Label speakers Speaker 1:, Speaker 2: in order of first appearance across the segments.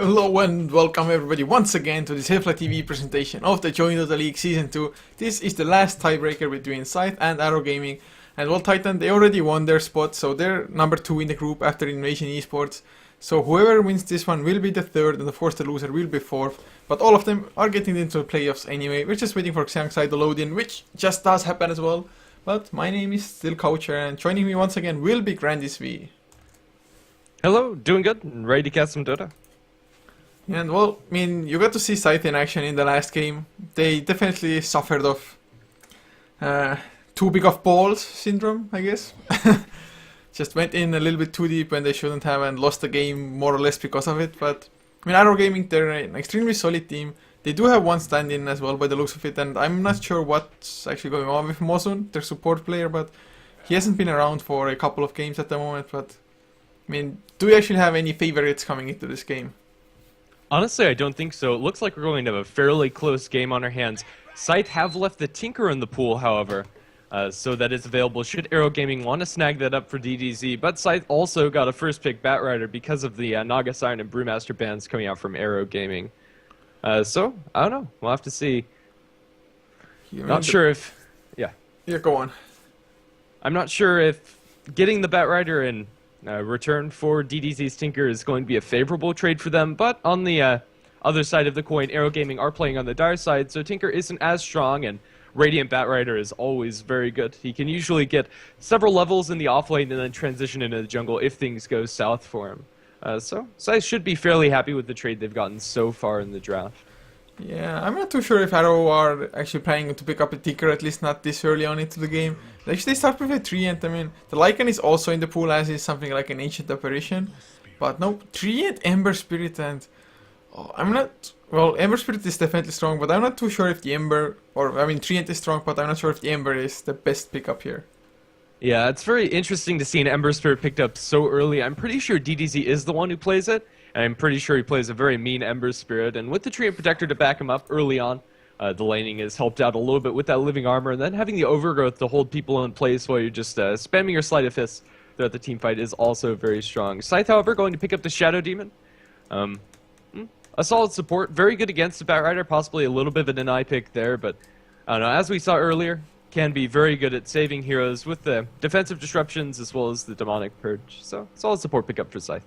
Speaker 1: Hello and welcome everybody once again to this Heflatv presentation of the joinDOTA League Season 2. This is the last tiebreaker between Scythe and Arrow Gaming. And well, Titan, they already won their spot, so they're number 2 in the group after Invasion Esports. So whoever wins this one will be the third, and of course the loser will be fourth. But all of them are getting into the playoffs anyway. We're just waiting for Xiangsai to load in, which just does happen as well. But my name is still Coucher, and joining me once again will be Grandis V.
Speaker 2: Hello, doing good, and ready to cast some Dota.
Speaker 1: And well, I mean, you got to see Scythe in action in the last game. They definitely suffered of too big of balls syndrome, I guess. Just went in a little bit too deep when they shouldn't have and lost the game more or less because of it. But I mean, Arrow Gaming, they're an extremely solid team. They do have one stand-in as well by the looks of it, and I'm not sure what's actually going on with Mosun, their support player, but he hasn't been around for a couple of games at the moment. But I mean, do we actually have any favorites coming into this game?
Speaker 2: Honestly, I don't think so. It looks like we're going to have a fairly close game on our hands. Scythe have left the Tinker in the pool, however, so that is available should Arrow Gaming want to snag that up for DDZ. But Scythe also got a first pick Batrider because of the Naga Siren and Brewmaster bans coming out from Arrow Gaming. So, I don't know. We'll have to see. Not sure if... Yeah.
Speaker 1: Yeah, go on.
Speaker 2: I'm not sure if getting the Batrider and return for DDZ's Tinker is going to be a favorable trade for them, but on the other side of the coin, Arrow Gaming are playing on the dire side, so Tinker isn't as strong, and Radiant Batrider is always very good. He can usually get several levels in the offlane and then transition into the jungle if things go south for him. So I should be fairly happy with the trade they've gotten so far in the draft.
Speaker 1: Yeah, I'm not too sure if Arrow are actually planning to pick up a Tinker, at least not this early on into the game. They actually start with a Treant. I mean, the Lycan is also in the pool, as is something like an Ancient Apparition. But no, Treant, Ember Spirit, and... Oh, I'm not... Well, Ember Spirit is definitely strong, but I'm not too sure if the Ember... Or, I mean, Treant is strong, but I'm not sure if the Ember is the best pickup here.
Speaker 2: Yeah, it's very interesting to see an Ember Spirit picked up so early. I'm pretty sure DDZ is the one who plays it. And I'm pretty sure he plays a very mean Ember Spirit, and with the Treant Protector to back him up early on, the laning has helped out a little bit with that Living Armor, and then having the Overgrowth to hold people in place while you're just spamming your Sleight of Fist throughout the teamfight is also very strong. Scythe, however, going to pick up the Shadow Demon. A solid support, very good against the Batrider, possibly a little bit of a deny pick there, but I don't know, as we saw earlier, can be very good at saving heroes with the defensive disruptions as well as the Demonic Purge, so solid support pickup for Scythe.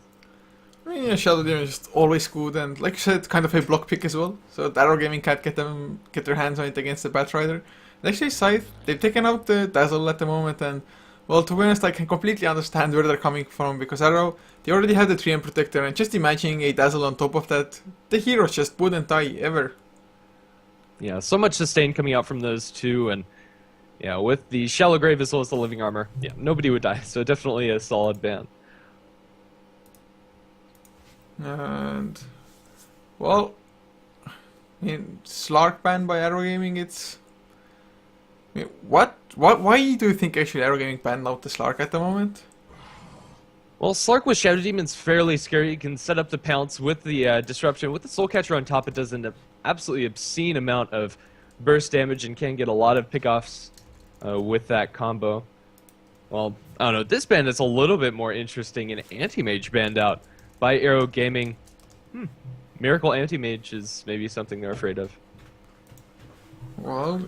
Speaker 1: I mean, yeah, Shadow Demon is just always good, and like you said, kind of a block pick as well. So Arrow Gaming can't get their hands on it against the Batrider. And actually, Scythe, they've taken out the Dazzle at the moment, and well, to be honest, I can completely understand where they're coming from, because Arrow, they already had the Treant Protector, and just imagining a Dazzle on top of that, the heroes just wouldn't die ever.
Speaker 2: Yeah, so much sustain coming out from those two, and yeah, with the Shallow Grave as well as the Living Armor, yeah, nobody would die, so definitely a solid ban.
Speaker 1: And well, I mean, Slark banned by Arrow Gaming. It's I mean, why do you think actually Arrow Gaming banned out the Slark at the moment?
Speaker 2: Well, Slark with Shadow Demon's fairly scary. You can set up the pounce with the disruption. With the Soul Catcher on top, it does an absolutely obscene amount of burst damage and can get a lot of pickoffs with that combo. Well, I don't know. This band is a little bit more interesting. An Anti-Mage banned out by Arrow Gaming. Miracle Anti-Mage is maybe something they're afraid of.
Speaker 1: Well,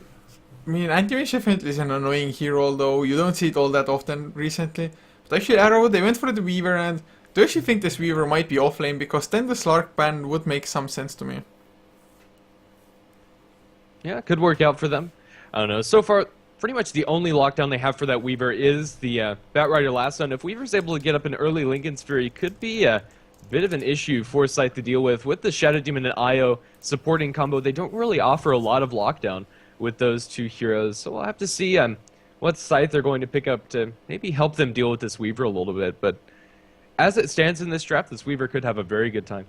Speaker 1: I mean, Anti-Mage definitely is an annoying hero, although you don't see it all that often recently. But actually, Arrow, they went for the Weaver, and do you actually think this Weaver might be offlane? Because then the Slark ban would make some sense to me.
Speaker 2: Yeah, it could work out for them. I don't know. So far, pretty much the only lockdown they have for that Weaver is the Batrider Lasso, and if Weaver's able to get up an early Lincoln's Fury, it could be a bit of an issue for Scythe to deal with. With the Shadow Demon and Io supporting combo, they don't really offer a lot of lockdown with those two heroes, so we'll have to see what Scythe they're going to pick up to maybe help them deal with this Weaver a little bit, but as it stands in this draft, this Weaver could have a very good time.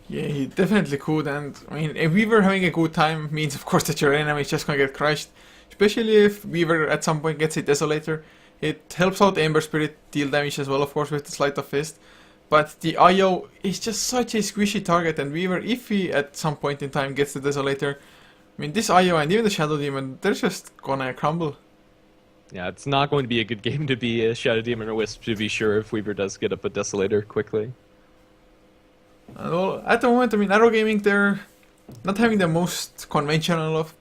Speaker 1: Yeah, he definitely could, and I mean, a Weaver having a good time means, of course, that your enemy is just gonna get crushed. Especially if Weaver at some point gets a Desolator. It helps out Ember Spirit deal damage as well, of course, with the Sleight of Fist. But the IO is just such a squishy target, and Weaver, if he at some point in time gets the Desolator, I mean, this IO and even the Shadow Demon, they're just gonna crumble.
Speaker 2: Yeah, it's not going to be a good game to be a Shadow Demon or Wisp, to be sure, if Weaver does get up a Desolator quickly.
Speaker 1: Well, at the moment, I mean, Arrow Gaming, they're not having the most conventional of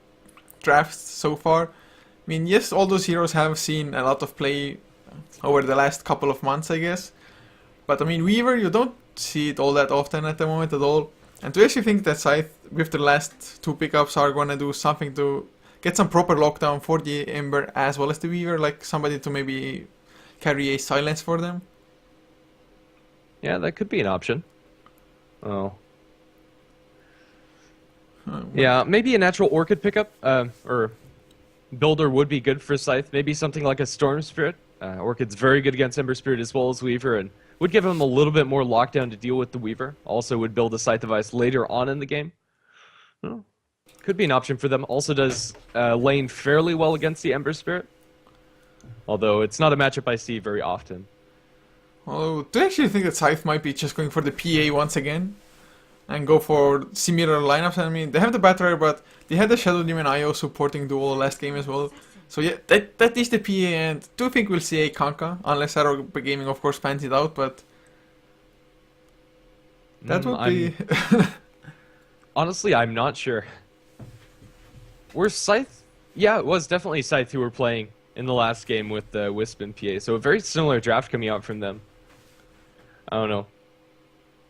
Speaker 1: drafts so far. I mean, yes, all those heroes have seen a lot of play over the last couple of months, I guess. But I mean, Weaver, you don't see it all that often at the moment at all. And to actually think that Scythe, with the last two pickups, are gonna do something to get some proper lockdown for the Ember as well as the Weaver, like somebody to maybe carry a silence for them.
Speaker 2: Yeah, that could be an option. Oh. Yeah, maybe a natural Orchid pickup, or builder would be good for Scythe. Maybe something like a Storm Spirit. Orchid's very good against Ember Spirit as well as Weaver, and would give him a little bit more lockdown to deal with the Weaver. Also would build a Scythe device later on in the game. Oh, could be an option for them. Also does lane fairly well against the Ember Spirit. Although it's not a matchup I see very often.
Speaker 1: Oh, do you actually think that Scythe might be just going for the PA once again? And go for similar lineups? I mean, they have the Batterer, but they had the Shadow Demon IO supporting duo last game as well. So yeah, that is the PA, and do think we'll see a Kanka, unless Arrow Gaming of course pans it out, but that would be...
Speaker 2: Honestly, I'm not sure. Were Scythe? Yeah, it was definitely Scythe who were playing in the last game with the Wisp and PA, so a very similar draft coming out from them. I don't know.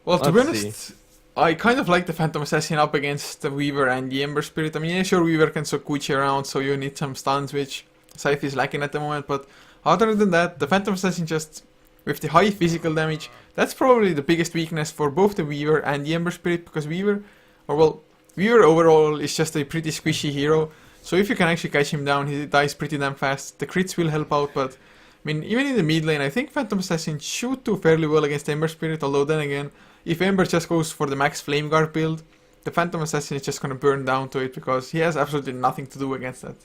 Speaker 1: Well, to be honest, I kind of like the Phantom Assassin up against the Weaver and the Ember Spirit. I mean, yeah, sure, Weaver can Sokuchi around, so you need some stuns, which Scythe is lacking at the moment, but other than that, the Phantom Assassin just, with the high physical damage, that's probably the biggest weakness for both the Weaver and the Ember Spirit, because Weaver overall is just a pretty squishy hero, so if you can actually catch him down, he dies pretty damn fast. The crits will help out, but I mean, even in the mid lane, I think Phantom Assassin should do fairly well against Ember Spirit, although then again, if Ember just goes for the max Flame Guard build, the Phantom Assassin is just gonna burn down to it, because he has absolutely nothing to do against that.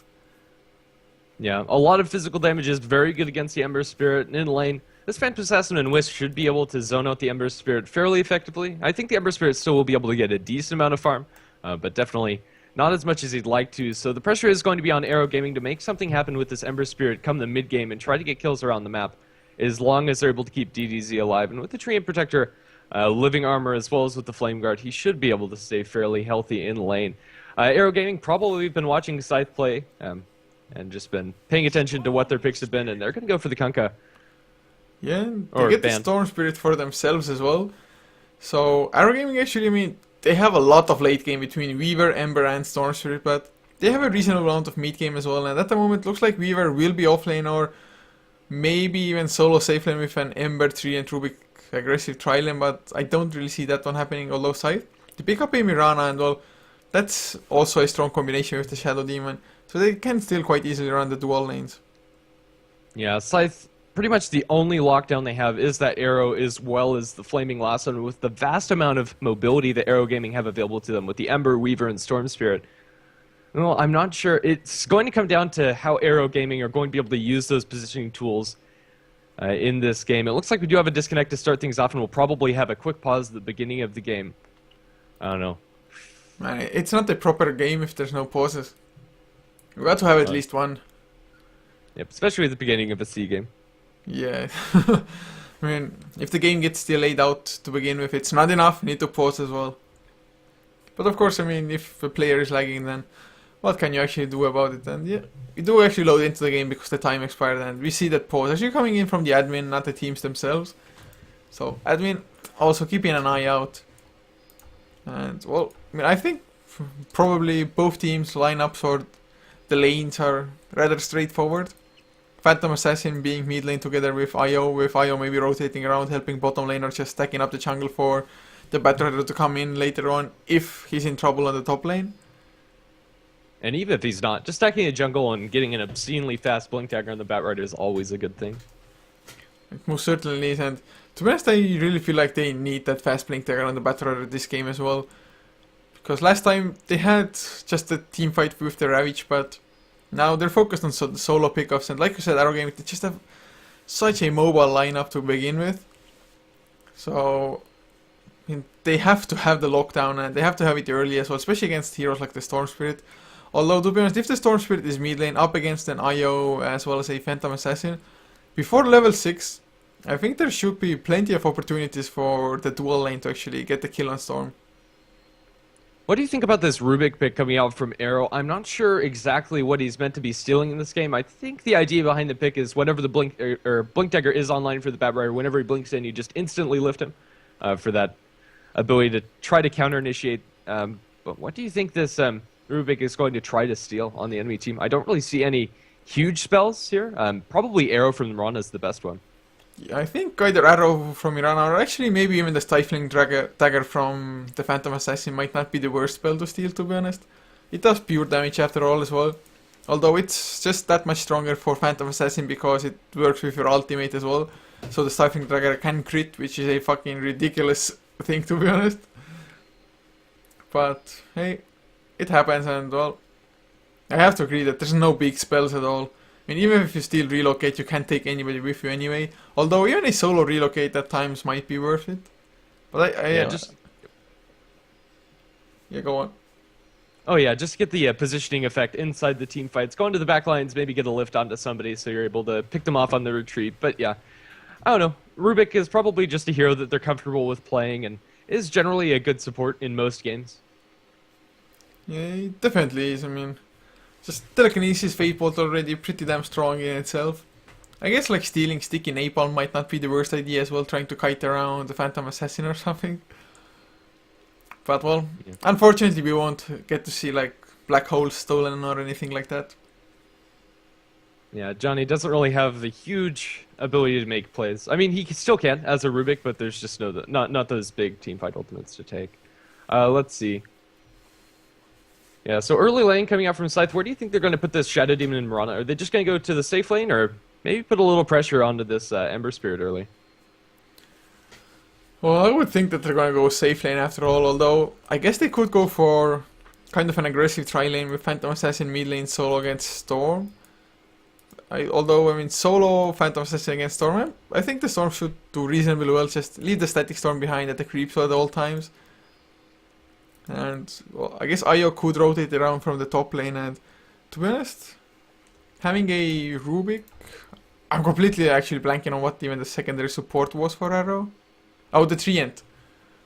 Speaker 2: Yeah, a lot of physical damage is very good against the Ember Spirit, and in lane, this Phantom Assassin and Wisp should be able to zone out the Ember Spirit fairly effectively. I think the Ember Spirit still will be able to get a decent amount of farm, but definitely not as much as he'd like to, so the pressure is going to be on Arrow Gaming to make something happen with this Ember Spirit come the mid-game and try to get kills around the map, as long as they're able to keep DDZ alive. And with the Treant Protector, living armor, as well as with the Flame Guard, he should be able to stay fairly healthy in lane. Arrow Gaming probably been watching Scythe play, and just been paying attention to what their picks have been, and they're going to go for the Kunkka.
Speaker 1: Yeah, they get the Storm Spirit for themselves as well. So, Arrow Gaming actually, I mean, they have a lot of late game between Weaver, Ember, and Storm Spirit, but they have a reasonable amount of mid game as well, and at the moment looks like Weaver will be offlane, or maybe even solo safe lane with an Ember 3 and Rubik aggressive tri-lane, but I don't really see that one happening, although Scythe. They pick up a Mirana, and well, that's also a strong combination with the Shadow Demon, so they can still quite easily run the dual lanes.
Speaker 2: Yeah, Scythe, pretty much the only lockdown they have is that Arrow, as well as the Flaming Lasso, and with the vast amount of mobility that Arrow Gaming have available to them with the Ember, Weaver, and Storm Spirit. Well, I'm not sure. It's going to come down to how Arrow Gaming are going to be able to use those positioning tools in this game. It looks like we do have a disconnect to start things off, and we'll probably have a quick pause at the beginning of the game. I don't know.
Speaker 1: Man, it's not a proper game if there's no pauses. We got to have at least one.
Speaker 2: Yep, especially at the beginning of a C game.
Speaker 1: Yeah. I mean, if the game gets delayed out to begin with, it's not enough, you need to pause as well. But of course, I mean, if a player is lagging, then what can you actually do about it? And yeah, you do actually load into the game because the time expired, and we see that pause actually coming in from the admin, not the teams themselves. So, admin, also keeping an eye out. And, well, I mean, I think probably both teams' lineups or the lanes are rather straightforward. Phantom Assassin being mid lane together with IO maybe rotating around, helping bottom lane, or just stacking up the jungle for the Batterer to come in later on if he's in trouble on the top lane.
Speaker 2: And even if he's not, just stacking a jungle and getting an obscenely fast blink dagger on the Batrider is always a good thing.
Speaker 1: It most certainly is, and to be honest, I really feel like they need that fast blink dagger on the Batrider this game as well. Because last time they had just a team fight with the Ravage, but now they're focused on the solo pickups, and like you said, Arrow Gaming, they just have such a mobile lineup to begin with. So, I mean, they have to have the lockdown, and they have to have it early as well, especially against heroes like the Storm Spirit. Although, to be honest, if the Storm Spirit is mid lane up against an IO as well as a Phantom Assassin, before level 6, I think there should be plenty of opportunities for the dual lane to actually get the kill on Storm.
Speaker 2: What do you think about this Rubik pick coming out from Arrow? I'm not sure exactly what he's meant to be stealing in this game. I think the idea behind the pick is whenever the Blink Dagger is online for the Batrider, whenever he blinks in, you just instantly lift him for that ability to try to counter-initiate. But what do you think this Rubik is going to try to steal on the enemy team? I don't really see any huge spells here. Probably Arrow from Mirana is the best one.
Speaker 1: Yeah, I think either Arrow from Mirana or actually maybe even the Stifling Dagger from the Phantom Assassin might not be the worst spell to steal, to be honest. It does pure damage after all as well. Although it's just that much stronger for Phantom Assassin because it works with your ultimate as well. So the Stifling Dagger can crit, which is a fucking ridiculous thing, to be honest. But hey, it happens, and well, I have to agree that there's no big spells at all. I mean, even if you still relocate, you can't take anybody with you anyway. Although even a solo relocate at times might be worth it. But yeah, go on.
Speaker 2: Oh yeah, just get the positioning effect inside the team fights. Go into the back lines, maybe get a lift onto somebody so you're able to pick them off on the retreat. But yeah, I don't know. Rubik is probably just a hero that they're comfortable with playing and is generally a good support in most games.
Speaker 1: Yeah, it definitely is. I mean, just Telekinesis Fate Bolt already pretty damn strong in itself. I guess like stealing Sticky Napalm might not be the worst idea as well, trying to kite around the Phantom Assassin or something. But well, yeah. Unfortunately we won't get to see like Black Holes stolen or anything like that.
Speaker 2: Yeah, Johnny doesn't really have the huge ability to make plays. I mean, he still can as a Rubik, but there's just not those big teamfight ultimates to take. Let's see. Yeah, so early lane coming out from Scythe, where do you think they're going to put this Shadow Demon and Mirana? Are they just going to go to the safe lane, or maybe put a little pressure onto this Ember Spirit early?
Speaker 1: Well, I would think that they're going to go safe lane after all, although I guess they could go for kind of an aggressive tri-lane with Phantom Assassin mid lane solo against Storm. Although, I mean, solo Phantom Assassin against Storm, I think the Storm should do reasonably well, just leave the Static Storm behind at the creeps at all times. And, well, I guess Io could rotate around from the top lane, and to be honest, having a Rubik... I'm completely actually blanking on what even the secondary support was for Arrow. Oh, the Treant.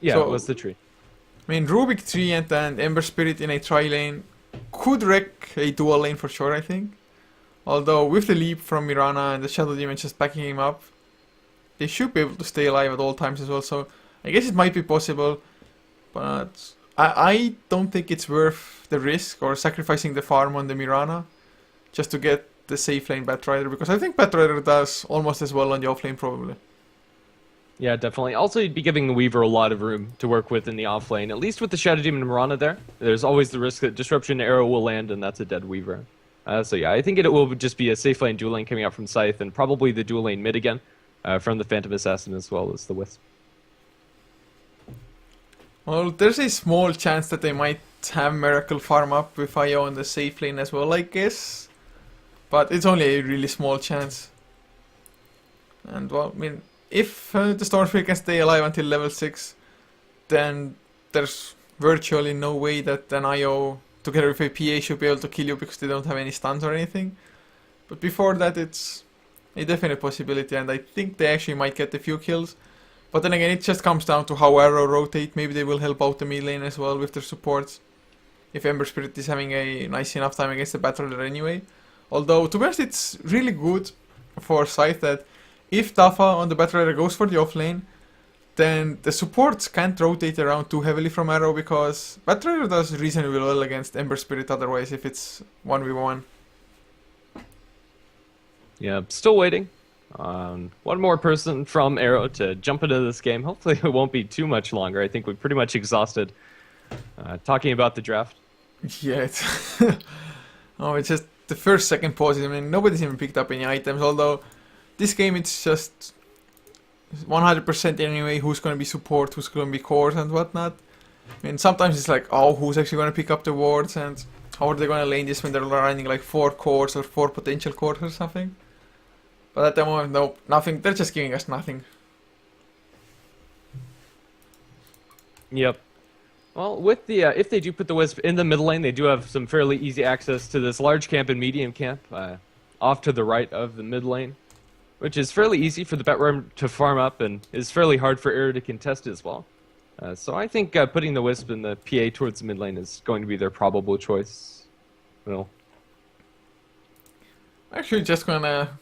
Speaker 2: Yeah,
Speaker 1: so,
Speaker 2: it was the tree.
Speaker 1: I mean, Rubik, Treant, and Ember Spirit in a tri-lane could wreck a dual lane for sure, I think. Although, with the leap from Mirana and the Shadow Demon just backing him up, they should be able to stay alive at all times as well, so I guess it might be possible, but... I don't think it's worth the risk or sacrificing the farm on the Mirana just to get the safe lane Batrider, because I think Batrider does almost as well on the offlane probably.
Speaker 2: Yeah, definitely. Also, you'd be giving the Weaver a lot of room to work with in the offlane. At least with the Shadow Demon and Mirana there, there's always the risk that Disruption Arrow will land and that's a dead Weaver. So yeah, I think it will just be a safe lane dual lane coming out from Scythe and probably the dual lane mid again from the Phantom Assassin as well as the Wisp.
Speaker 1: Well, there's a small chance that they might have Miracle farm up with Io on the safe lane as well, I guess. But it's only a really small chance. And well, I mean, if the Stormspirit can stay alive until level 6, then there's virtually no way that an Io together with a PA should be able to kill you because they don't have any stuns or anything. But before that, it's a definite possibility, and I think they actually might get a few kills. But then again, it just comes down to how Arrow rotate. Maybe they will help out the mid lane as well with their supports. If Ember Spirit is having a nice enough time against the Battler anyway. Although, to be honest, it's really good for Scythe that if Tafa on the Battler goes for the offlane, then the supports can't rotate around too heavily from Arrow because Battler does reasonably well against Ember Spirit otherwise if it's 1v1.
Speaker 2: Yeah, still waiting. One more person from Arrow to jump into this game. Hopefully it won't be too much longer. I think we've pretty much exhausted talking about the draft.
Speaker 1: Yeah, it's it's just the first second pause. I mean, nobody's even picked up any items, although this game it's just 100% anyway who's going to be support, who's going to be cores and whatnot. I mean, sometimes it's like, oh, who's actually going to pick up the wards and how are they going to lane this when they're running like 4 cores or 4 potential cores or something. But at the moment, nope, nothing. They're just giving us nothing.
Speaker 2: Yep. Well, with the if they do put the Wisp in the middle lane, they do have some fairly easy access to this large camp and medium camp off to the right of the mid lane. which is fairly easy for the Betworm to farm up and is fairly hard for Error to contest as well. So I think putting the Wisp and the PA towards the mid lane is going to be their probable choice. Well,
Speaker 1: Actually, just gonna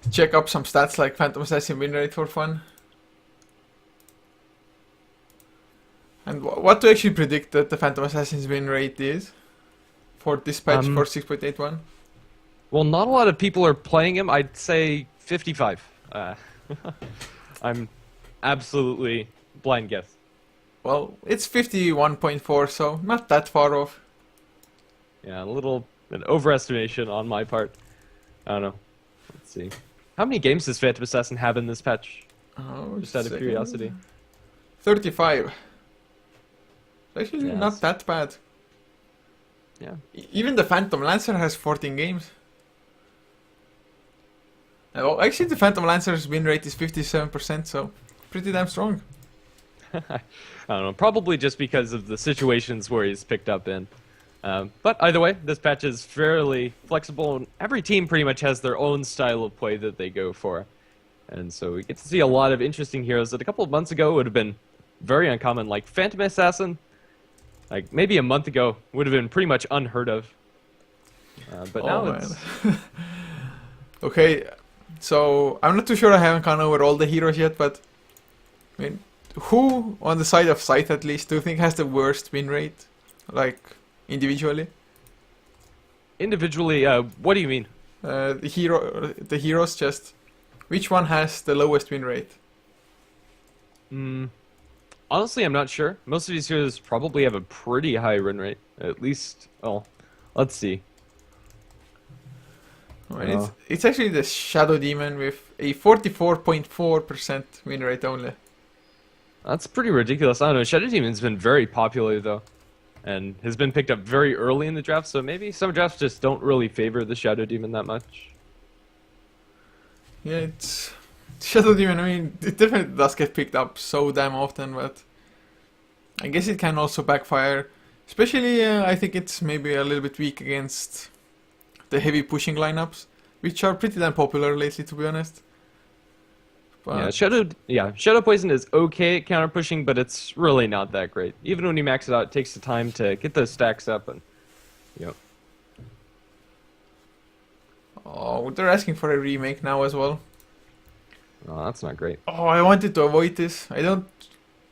Speaker 1: check up some stats like Phantom Assassin win rate for fun. And what to actually predict that the Phantom Assassin's win rate is for this patch for 6.81?
Speaker 2: well, not a lot of people are playing him. I'd say 55. I'm absolutely blind guess.
Speaker 1: Well, it's 51.4, so not that far off.
Speaker 2: Yeah, an overestimation on my part. I don't know. Let's see. How many games does Phantom Assassin have in this patch?
Speaker 1: Oh,
Speaker 2: Just out of curiosity.
Speaker 1: 35. Actually,
Speaker 2: Yeah,
Speaker 1: not that bad.
Speaker 2: Yeah.
Speaker 1: Even the Phantom Lancer has 14 games. Oh, actually, the Phantom Lancer's win rate is 57%, so pretty damn strong.
Speaker 2: I don't know. Probably just because of the situations where he's picked up in. But either way, this patch is fairly flexible, and every team pretty much has their own style of play that they go for. And so we get to see a lot of interesting heroes that a couple of months ago would have been very uncommon, like Phantom Assassin. Like maybe a month ago would have been pretty much unheard of. But now it's...
Speaker 1: Okay, so I'm not too sure, I haven't gone over all the heroes yet, but I mean, who on the side of Scythe at least do you think has the worst win rate? Like, individually?
Speaker 2: Individually, what do you mean?
Speaker 1: The heroes, just which one has the lowest win rate?
Speaker 2: Honestly, I'm not sure. Most of these heroes probably have a pretty high win rate. At least, oh, let's see.
Speaker 1: I mean, it's actually the Shadow Demon with a 44.4% win rate only.
Speaker 2: That's pretty ridiculous. I don't know. Shadow Demon's been very popular, though, and has been picked up very early in the draft, so maybe some drafts just don't really favor the Shadow Demon that much.
Speaker 1: Yeah, it's... Shadow Demon, I mean, it definitely does get picked up so damn often, but I guess it can also backfire. Especially, I think it's maybe a little bit weak against the heavy pushing lineups, which are pretty damn popular lately, to be honest. But
Speaker 2: Shadow Poison is okay at counter pushing, but it's really not that great. Even when you max it out, it takes the time to get those stacks up, and
Speaker 1: oh, they're asking for a remake now as well.
Speaker 2: Oh, that's not great.
Speaker 1: Oh, I wanted to avoid this. I don't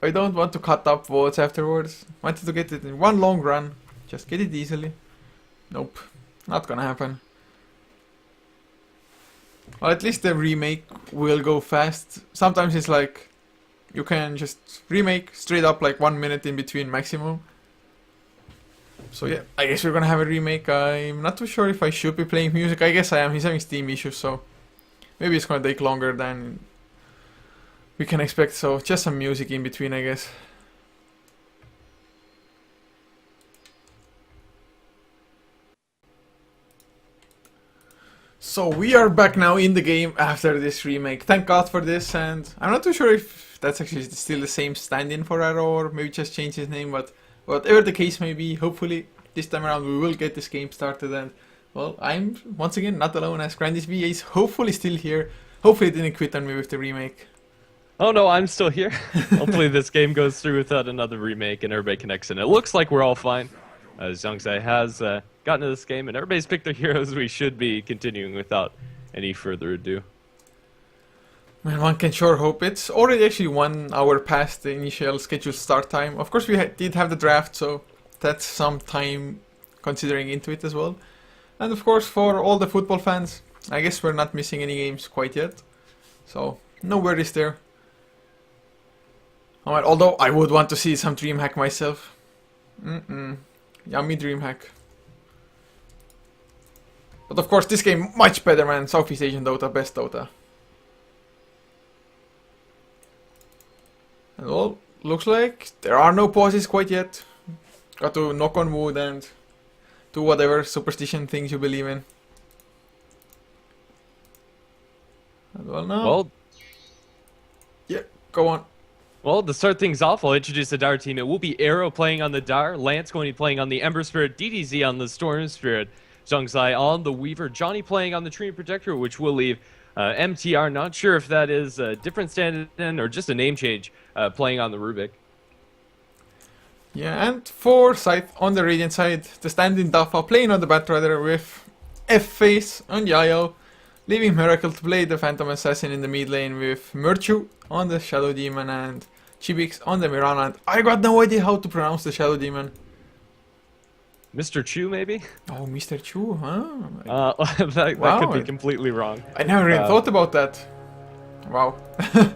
Speaker 1: want to cut up votes afterwards. Wanted to get it in one long run. Just get it easily. Nope. Not gonna happen. Well, at least the remake will go fast. Sometimes it's like you can just remake straight up like 1 minute in between maximum. So yeah, I guess we're gonna have a remake. I'm not too sure if I should be playing music. I guess I am. He's having Steam issues, so maybe it's gonna take longer than we can expect. So just some music in between, I guess. So we are back now in the game after this remake. Thank God for this, and I'm not too sure if that's actually still the same stand-in for Arrow or maybe just change his name, but whatever the case may be, hopefully this time around we will get this game started, and well, I'm once again not alone as Grandis VA is hopefully still here. Hopefully it didn't quit on me with the remake.
Speaker 2: Oh no, I'm still here. Hopefully this game goes through without another remake and everybody connects in. It looks like we're all fine. As Zhongzai has gotten to this game and everybody's picked their heroes, we should be continuing without any further ado.
Speaker 1: Man, one can sure hope. It's already actually 1 hour past the initial scheduled start time. Of course we did have the draft, so that's some time considering into it as well. And of course for all the football fans, I guess we're not missing any games quite yet. So no worries there. Alright, although I would want to see some DreamHack myself. Yummy DreamHack. But of course this game much better, man. Southeast Asian Dota, best Dota. And well, looks like there are no pauses quite yet. Got to knock on wood and do whatever superstition things you believe in. And well now...
Speaker 2: Well,
Speaker 1: yeah, go on.
Speaker 2: Well, to start things off, I'll introduce the Dire team. It will be Arrow playing on the Dire, Lance going to be playing on the Ember Spirit, DDZ on the Storm Spirit, Zhongzai on the Weaver, Johnny playing on the Treant Protector, which will leave MTR, not sure if that is a different stand-in or just a name change playing on the Rubik.
Speaker 1: Yeah, and for Scythe on the Radiant side, the stand-in Dafa playing on the Batrider with F-Face on Yayo, leaving Miracle to play the Phantom Assassin in the mid lane with Murchu on the Shadow Demon and Chibix on the Mirana. And I got no idea how to pronounce the Shadow Demon.
Speaker 2: Mr. Chu, maybe?
Speaker 1: Oh, Mr. Chu, huh?
Speaker 2: That
Speaker 1: Wow.
Speaker 2: could be completely wrong.
Speaker 1: I never really thought about that. Wow. I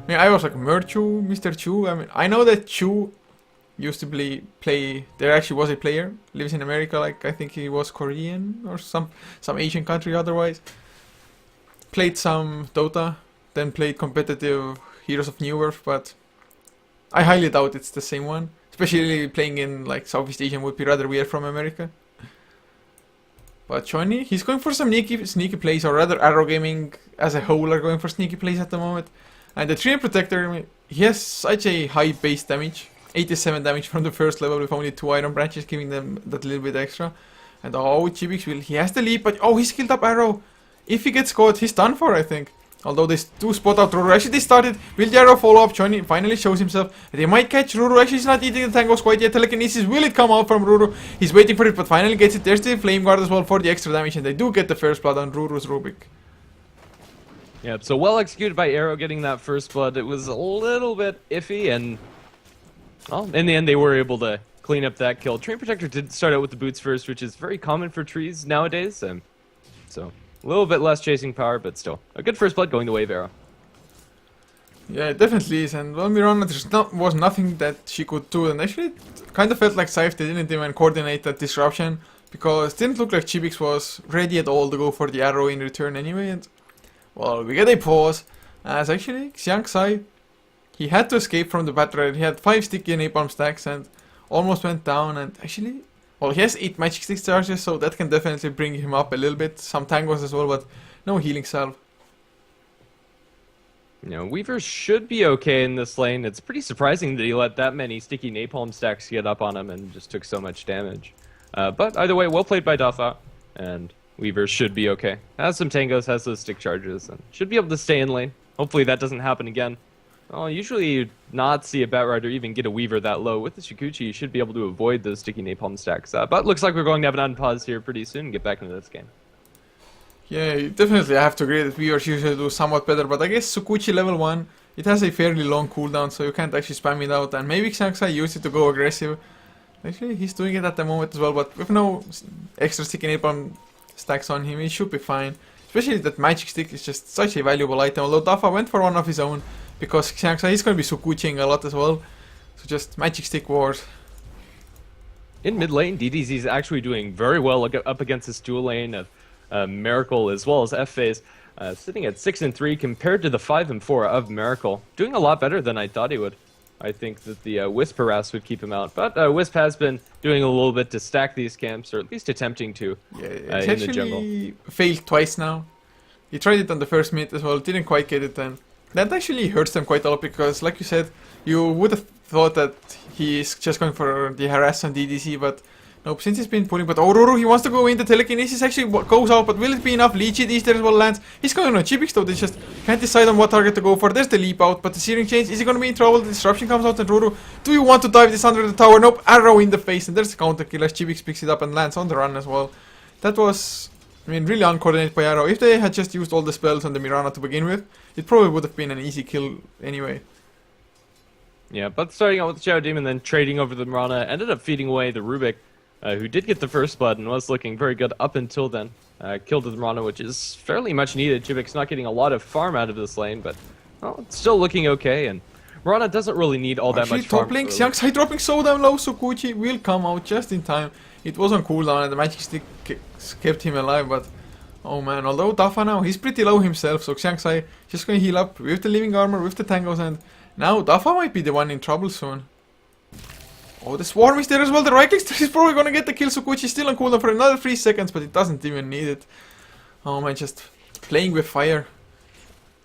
Speaker 1: mean, I was like, Murchu, Mr. Chu. I mean, I know that Chu used to play. There actually was a player, lives in America, like I think he was Korean or some Asian country otherwise. Played some Dota, then played competitive Heroes of New Earth, but I highly doubt it's the same one. Especially playing in like Southeast Asian would be rather weird from America. But joinDOTA, he's going for some sneaky plays, or rather Arrow Gaming as a whole are going for sneaky plays at the moment. And the Treant Protector, I mean, he has such a high base damage, 87 damage from the first level with only 2 Iron Branches, giving them that little bit extra. And oh, Chibix will, he has the leap, but oh, he skilled up Arrow. If he gets caught, he's done for, I think. Although they do spot out Ruru. Actually, they started. Will the Arrow follow up? joinDOTA finally shows himself. They might catch Ruru. Actually, he's not eating the tangos quite yet. Telekinesis, will it come out from Ruru? He's waiting for it, but finally gets it. There's the Flame Guard as well for the extra damage, and they do get the first blood on Ruru's Rubik.
Speaker 2: Yeah, so well executed by Arrow getting that first blood. It was a little bit iffy, and well, in the end they were able to clean up that kill. Treant Protector did start out with the boots first, which is very common for trees nowadays, so a little bit less chasing power, but still a good first blood going the way of Arrow.
Speaker 1: Yeah, it definitely is. And well, Mirana, was nothing that she could do, and actually it kind of felt like Scythe didn't even coordinate that disruption, because it didn't look like Chibix was ready at all to go for the arrow in return anyway. And well, we get a pause, as actually Xiangxai, he had to escape from the Batrider. He had 5 sticky napalm stacks and almost went down, and actually, well, he has 8 magic stick charges, so that can definitely bring him up a little bit. Some tangos as well, but no healing salve.
Speaker 2: You know, Weaver should be okay in this lane. It's pretty surprising that he let that many sticky napalm stacks get up on him and just took so much damage. But either way, well played by Dafa, and Weaver should be okay. Has some tangos, has those stick charges, and should be able to stay in lane. Hopefully that doesn't happen again. Well, usually you'd not see a Batrider even get a Weaver that low. With the Shukuchi, you should be able to avoid those sticky napalm stacks. But looks like we're going to have an unpause here pretty soon and get back into this game.
Speaker 1: Yeah, definitely I have to agree that Weavers usually do somewhat better, but I guess Sukuchi level 1, it has a fairly long cooldown, so you can't actually spam it out, and maybe Xiangxai used it to go aggressive. Actually, he's doing it at the moment as well, but with no extra sticky napalm stacks on him, he should be fine. Especially that magic stick is just such a valuable item, although Dafa went for one of his own, because Xiangxai is going to be Sukuchiing a lot as well, so just magic stick wars.
Speaker 2: In mid lane, DDZ is actually doing very well up against this dual lane of Miracle as well as F-Phase, sitting at 6 and 3 compared to the 5 and 4 of Miracle. Doing a lot better than I thought he would. I think that the Wisp harass would keep him out, but Wisp has been doing a little bit to stack these camps, or at least attempting to.
Speaker 1: Yeah,
Speaker 2: in the jungle.
Speaker 1: actually failed twice now. He tried it on the first mid as well, didn't quite get it, and that actually hurts them quite a lot, because like you said, you would have thought that he is just going for the harass on DDC, but nope, since he's been pulling, but Ruru, he wants to go in, the telekinesis actually goes out, but will it be enough? Leech it, there as well lands. He's going on Chibix though, they just can't decide on what target to go for. There's the leap out, but the searing change, is he going to be in trouble? The disruption comes out and Ruru, do you want to dive this under the tower? Nope, arrow in the face, and there's the counter kill as Chibix picks it up and lands on the run as well. That was, I mean, really uncoordinated by Arrow. If they had just used all the spells on the Mirana to begin with, it probably would have been an easy kill anyway.
Speaker 2: Yeah, but starting out with the Shadow Demon, then trading over the Mirana, ended up feeding away the Rubik, who did get the first blood and was looking very good up until then. Killed the Mirana, which is fairly much needed. Chibik's not getting a lot of farm out of this lane, but well, it's still looking okay, and Mirana doesn't really need all that much farm.
Speaker 1: Top link, Xiangxai dropping so damn low, Sukuchi will come out just in time. It was on cooldown and the magic stick kept him alive, but oh man, although Dafa now, he's pretty low himself, so Xiangxai just gonna heal up with the living armor, with the tangos, and now Dafa might be the one in trouble soon. Oh, the swarm is there as well, the right click is probably gonna get the kill. Sukuchi still on cooldown for another 3 seconds, but it doesn't even need it. Oh man, just playing with fire.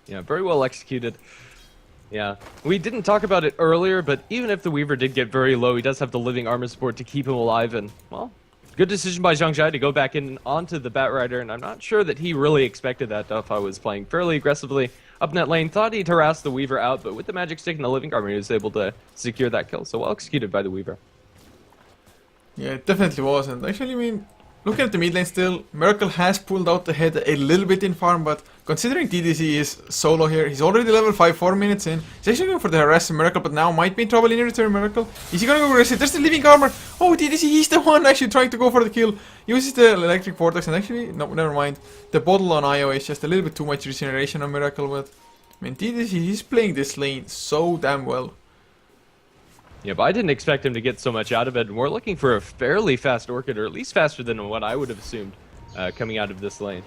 Speaker 2: Yeah, very well executed. Yeah, we didn't talk about it earlier, but even if the Weaver did get very low, he does have the living armor support to keep him alive, and, well, Good decision by Zhang to go back in onto the Batrider, and I'm not sure that he really expected that. Dufa was playing fairly aggressively up in that lane, thought he'd harass the Weaver out, but with the Magic Stick and the Living Armor, he was able to secure that kill. So well executed by the Weaver.
Speaker 1: Yeah, it definitely wasn't. Actually, I mean, looking at the mid lane still, Miracle has pulled out the head a little bit in farm, but considering DDC is solo here, he's already level 5, 4 minutes in. He's actually going for the harass Miracle, but now might be in trouble in return. Miracle. Is he going to go aggressive? There's the Living Armor. Oh, DDC, he's the one actually trying to go for the kill. Uses the Electric Vortex, and actually, no, never mind. The bottle on IO is just a little bit too much regeneration on Miracle, but I mean, DDC, he's playing this lane so damn well.
Speaker 2: Yeah, but I didn't expect him to get so much out of it, and we're looking for a fairly fast Orchid, or at least faster than what I would have assumed coming out of this lane.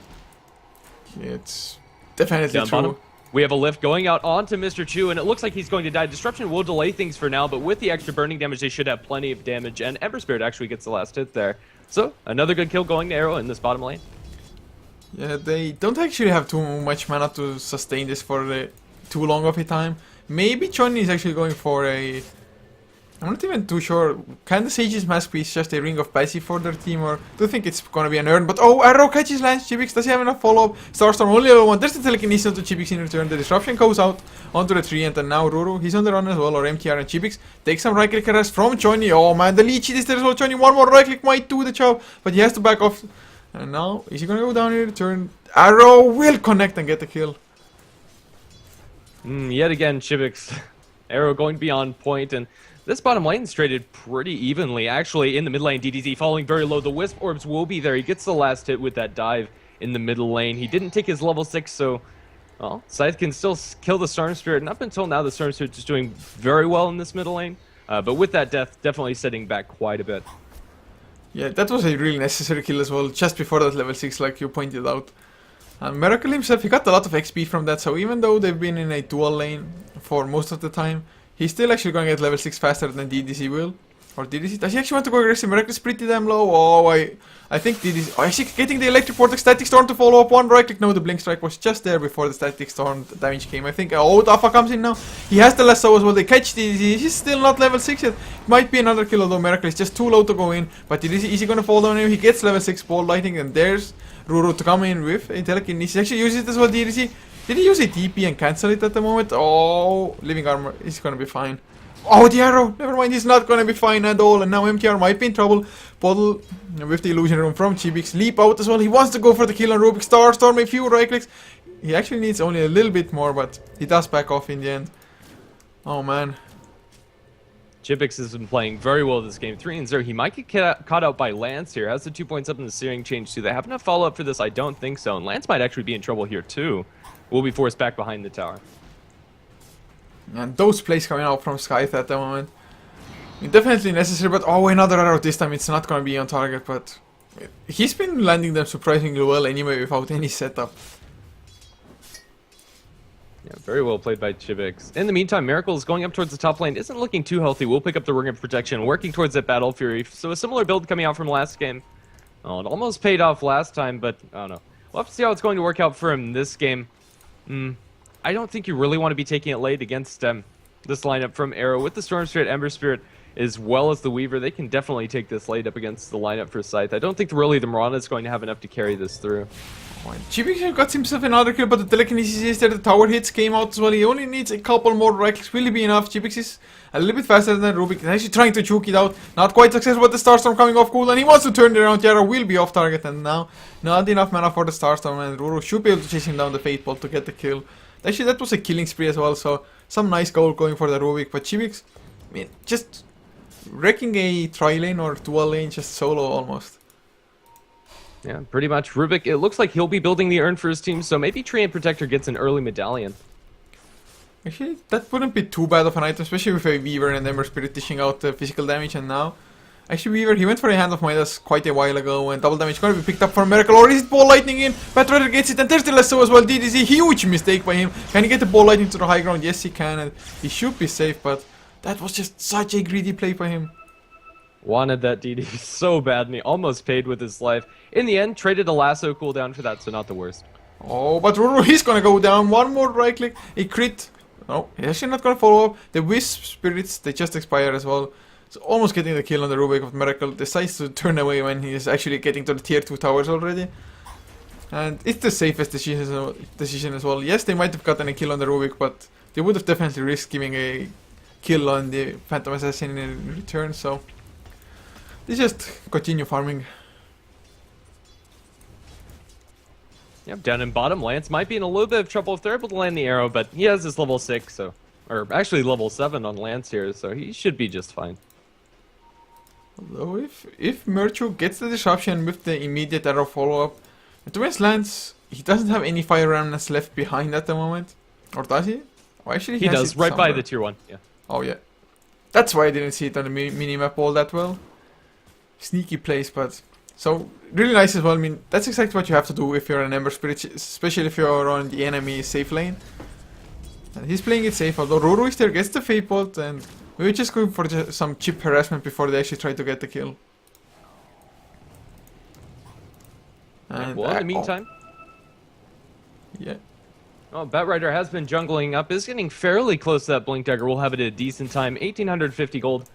Speaker 1: Yeah, it's definitely
Speaker 2: Down
Speaker 1: true.
Speaker 2: bottom, we have a lift going out onto Mr. Chu, and it looks like he's going to die. Disruption will delay things for now, but with the extra burning damage, they should have plenty of damage, and Ember Spirit actually gets the last hit there. So, another good kill going to Arrow in this bottom lane.
Speaker 1: Yeah, they don't actually have too much mana to sustain this for too long of a time. Maybe Johnny is actually going for a... I'm not even too sure. Can the Sage's Mask be just a ring of passive for their team, or do you think it's gonna be an earn? But oh, Arrow catches Lance. Chibix, does he have enough follow-up? Starstorm only level 1. There's the telekinesis to Chibix in return. The disruption goes out onto the tree, and then now Ruru, he's on the run as well, or MTR, and Chibix takes some right click arrest from Johnny. Oh man, the leech is there as well. Johnny, one more right click might do the job, but he has to back off. And now, is he gonna go down in return? Arrow will connect and get the kill.
Speaker 2: Yet again, Chibix. Arrow going beyond point, and this bottom lane is traded pretty evenly. Actually, in the mid lane, DDZ falling very low. The Wisp Orbs will be there. He gets the last hit with that dive in the middle lane. He didn't take his level 6, so, well, Scythe can still kill the Storm Spirit. And up until now, the Storm Spirit is doing very well in this middle lane. But with that death, definitely setting back quite a bit.
Speaker 1: Yeah, that was a really necessary kill as well, just before that level 6, like you pointed out. Miracle himself, he got a lot of XP from that, so even though they've been in a dual lane for most of the time, he's still actually going to get level 6 faster than DDC will. Or DDC, does he actually want to go aggressive? Miracle is pretty damn low. Oh, I think DDC, oh, actually getting the Electric Vortex, Static Storm to follow up, one right click. No, the Blink Strike was just there before the Static Storm damage came. I think, oh, Dafa comes in now. He has the lasso as well, they catch DDC, he's still not level 6 yet. Might be another kill, although Miracle is just too low to go in. But DDC, is he going to fall down here? He gets level 6 ball lightning, and there's Ruru to come in with a telekinesis. He actually uses it as well, DDC. Did he use a TP and cancel it at the moment? Oh, Living Armor is gonna be fine. Oh, the arrow! Never mind, he's not gonna be fine at all. And now MTR might be in trouble. Bottle with the illusion room from Chibix. Leap out as well. He wants to go for the kill on Rubik. Starstorm, a few right clicks. He actually needs only a little bit more, but he does back off in the end. Oh man.
Speaker 2: Chibix has been playing very well this game, 3-0. He might get caught out by Lance here. Has the 2 points up in the searing change. Do they have enough follow-up for this? I don't think so. And Lance might actually be in trouble here too. Will be forced back behind the tower.
Speaker 1: And those plays coming out from Scythe at the moment. I mean, definitely necessary, but oh, another arrow this time. It's not going to be on target, but he's been landing them surprisingly well anyway without any setup.
Speaker 2: Yeah, very well played by Chibix. In the meantime, Miracle is going up towards the top lane. Isn't looking too healthy. We'll pick up the Ring of Protection, working towards that Battle Fury. So a similar build coming out from last game. Oh, it almost paid off last time, but I don't know. We'll have to see how it's going to work out for him this game. I don't think you really want to be taking it late against this lineup from Arrow. With the Storm Spirit, Ember Spirit, as well as the Weaver, they can definitely take this late up against the lineup for Scythe. I don't think really the Mirana is going to have enough to carry this through.
Speaker 1: Chibix got himself another kill, but the telekinesis is there. The tower hits came out as well. He only needs a couple more right clicks. Will it be enough? Chibix is a little bit faster than Rubik. He's actually trying to juke it out. Not quite successful, but the Starstorm coming off cool, and he wants to turn it around. Yara will be off target, and now not enough mana for the Starstorm, and Ruru should be able to chase him down the Fate Ball to get the kill. Actually, that was a killing spree as well, so some nice goal going for the Rubik. But Chibix, I mean, just wrecking a tri-lane or dual lane just solo almost.
Speaker 2: Yeah, pretty much. Rubik, it looks like he'll be building the urn for his team, so maybe Treant Protector gets an early medallion.
Speaker 1: Actually, that wouldn't be too bad of an item, especially with a Weaver and Ember Spirit dishing out physical damage, and now... Actually, Weaver, he went for a Hand of Midas quite a while ago, and double damage gonna be picked up for Miracle, or is it Ball Lightning in? Batrider gets it, and there's the lasso as well. DDZ, huge mistake by him. Can he get the Ball Lightning to the high ground? Yes, he can, and he should be safe, but that was just such a greedy play by him.
Speaker 2: Wanted that DD so bad, and he almost paid with his life. In the end, traded a lasso cooldown for that, so not the worst.
Speaker 1: Oh, but Ruru, he's gonna go down. One more right click, a crit. No, he's actually not gonna follow up. The Wisp Spirits, they just expire as well. So almost getting the kill on the Rubik, but Miracle decides to turn away when he is actually getting to the tier 2 towers already. And it's the safest decision as well. Yes, they might have gotten a kill on the Rubik, but they would have definitely risked giving a kill on the Phantom Assassin in return, so they just continue farming.
Speaker 2: Yep, down in bottom, Lance might be in a little bit of trouble if they're able to land the arrow, but he has this level 6, so... Or actually level 7 on Lance here, so he should be just fine.
Speaker 1: Although if Merchu gets the disruption with the immediate arrow follow-up, to be honest, Lance, he doesn't have any fire remnants left behind at the moment. Or does he? Oh, actually
Speaker 2: he
Speaker 1: has
Speaker 2: does,
Speaker 1: it
Speaker 2: right
Speaker 1: somewhere.
Speaker 2: by the tier 1, yeah.
Speaker 1: Oh yeah. That's why I didn't see it on the minimap all that well. Sneaky place, but... So, really nice as well. I mean, that's exactly what you have to do if you're an Ember Spirit, especially if you're on the enemy safe lane. And he's playing it safe, although Ruru is there, gets the Fate Bolt, and we're just going for some cheap harassment before they actually try to get the kill. And
Speaker 2: well, in the meantime...
Speaker 1: Yeah.
Speaker 2: Oh, Batrider has been jungling up, is getting fairly close to that Blink Dagger. We'll have it at a decent time. 1,850 gold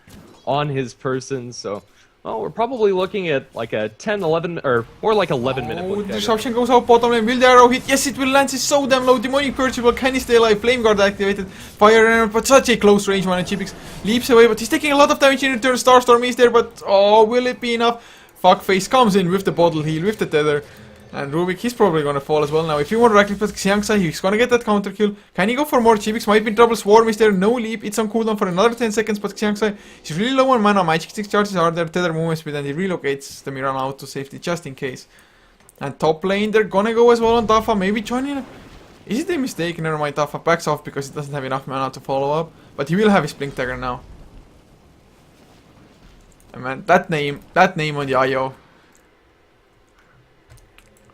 Speaker 2: on his person, so... Well, we're probably looking at like a 10, 11, or more like 11 minute Blink Dagger.
Speaker 1: Disruption goes out bottom lane. Will the arrow hit? Yes, it will. Lance is so damn low. Demonic Percival, can he stay alive? Flame Guard activated. Fire Enemy, but such a close range one. And Chipix leaps away, but he's taking a lot of damage in return. Starstorm is there, but oh, will it be enough? Fuckface comes in with the bottle heal, with the tether. And Rubik, he's probably gonna fall as well now. If you want to right-click with Xiangsa, he's gonna get that counter kill. Can he go for more? Chibix might be in trouble. Swarm is there, no leap. It's on cooldown for another 10 seconds, but Xiangsa is really low on mana. Magic 6 charges are there, tether movement speed, and he relocates the Miran out to safety just in case. And top lane, they're gonna go as well on Dafa. Maybe joining. Is it a mistake? Never mind, Dafa backs off because he doesn't have enough mana to follow up. But he will have his Blink Dagger now. And man, that name on the IO.